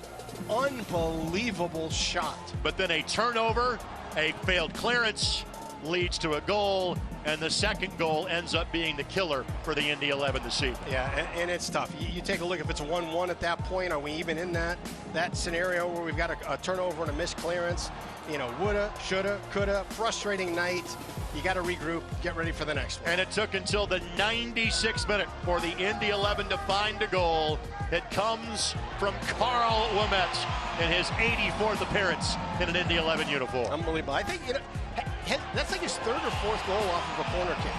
unbelievable shot. But then a turnover, a failed clearance leads to a goal, and the second goal ends up being the killer for the Indy 11 this evening. Yeah, and it's tough. You take a look, if it's 1-1 at that point, are we even in that scenario where we've got a turnover and a missed clearance? You know, woulda, shoulda, coulda, frustrating night. You got to regroup, get ready for the next one. And it took until the 96th minute for the Indy 11 to find a goal. It comes from Carl Wimet in his 84th appearance in an Indy 11 uniform. Unbelievable. I think, you know, that's like his 3rd or 4th goal off of a corner kick.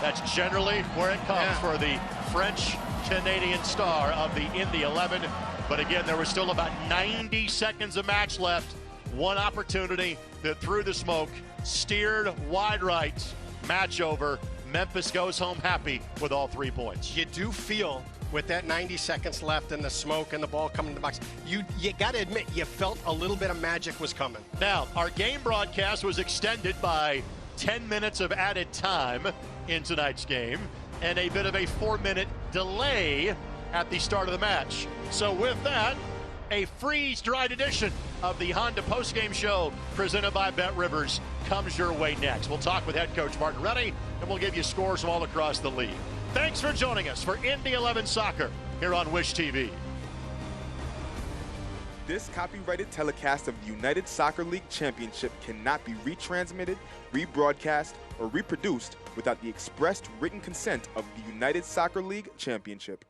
That's generally where it comes for the French-Canadian star of the Indy 11. But again, there was still about 90 seconds of match left. One opportunity that threw the smoke, steered wide right, match over. Memphis goes home happy with all 3 points. You do feel, with that 90 seconds left and the smoke and the ball coming to the box, you got to admit, you felt a little bit of magic was coming. Now, our game broadcast was extended by 10 minutes of added time in tonight's game and a bit of a 4-minute delay at the start of the match. So with that, a freeze-dried edition of the Honda postgame show presented by Bet Rivers comes your way next. We'll talk with head coach Martin Reddy, and we'll give you scores from all across the league. Thanks for joining us for Indy 11 Soccer here on Wish TV. This copyrighted telecast of the United Soccer League Championship cannot be retransmitted, rebroadcast, or reproduced without the expressed written consent of the United Soccer League Championship.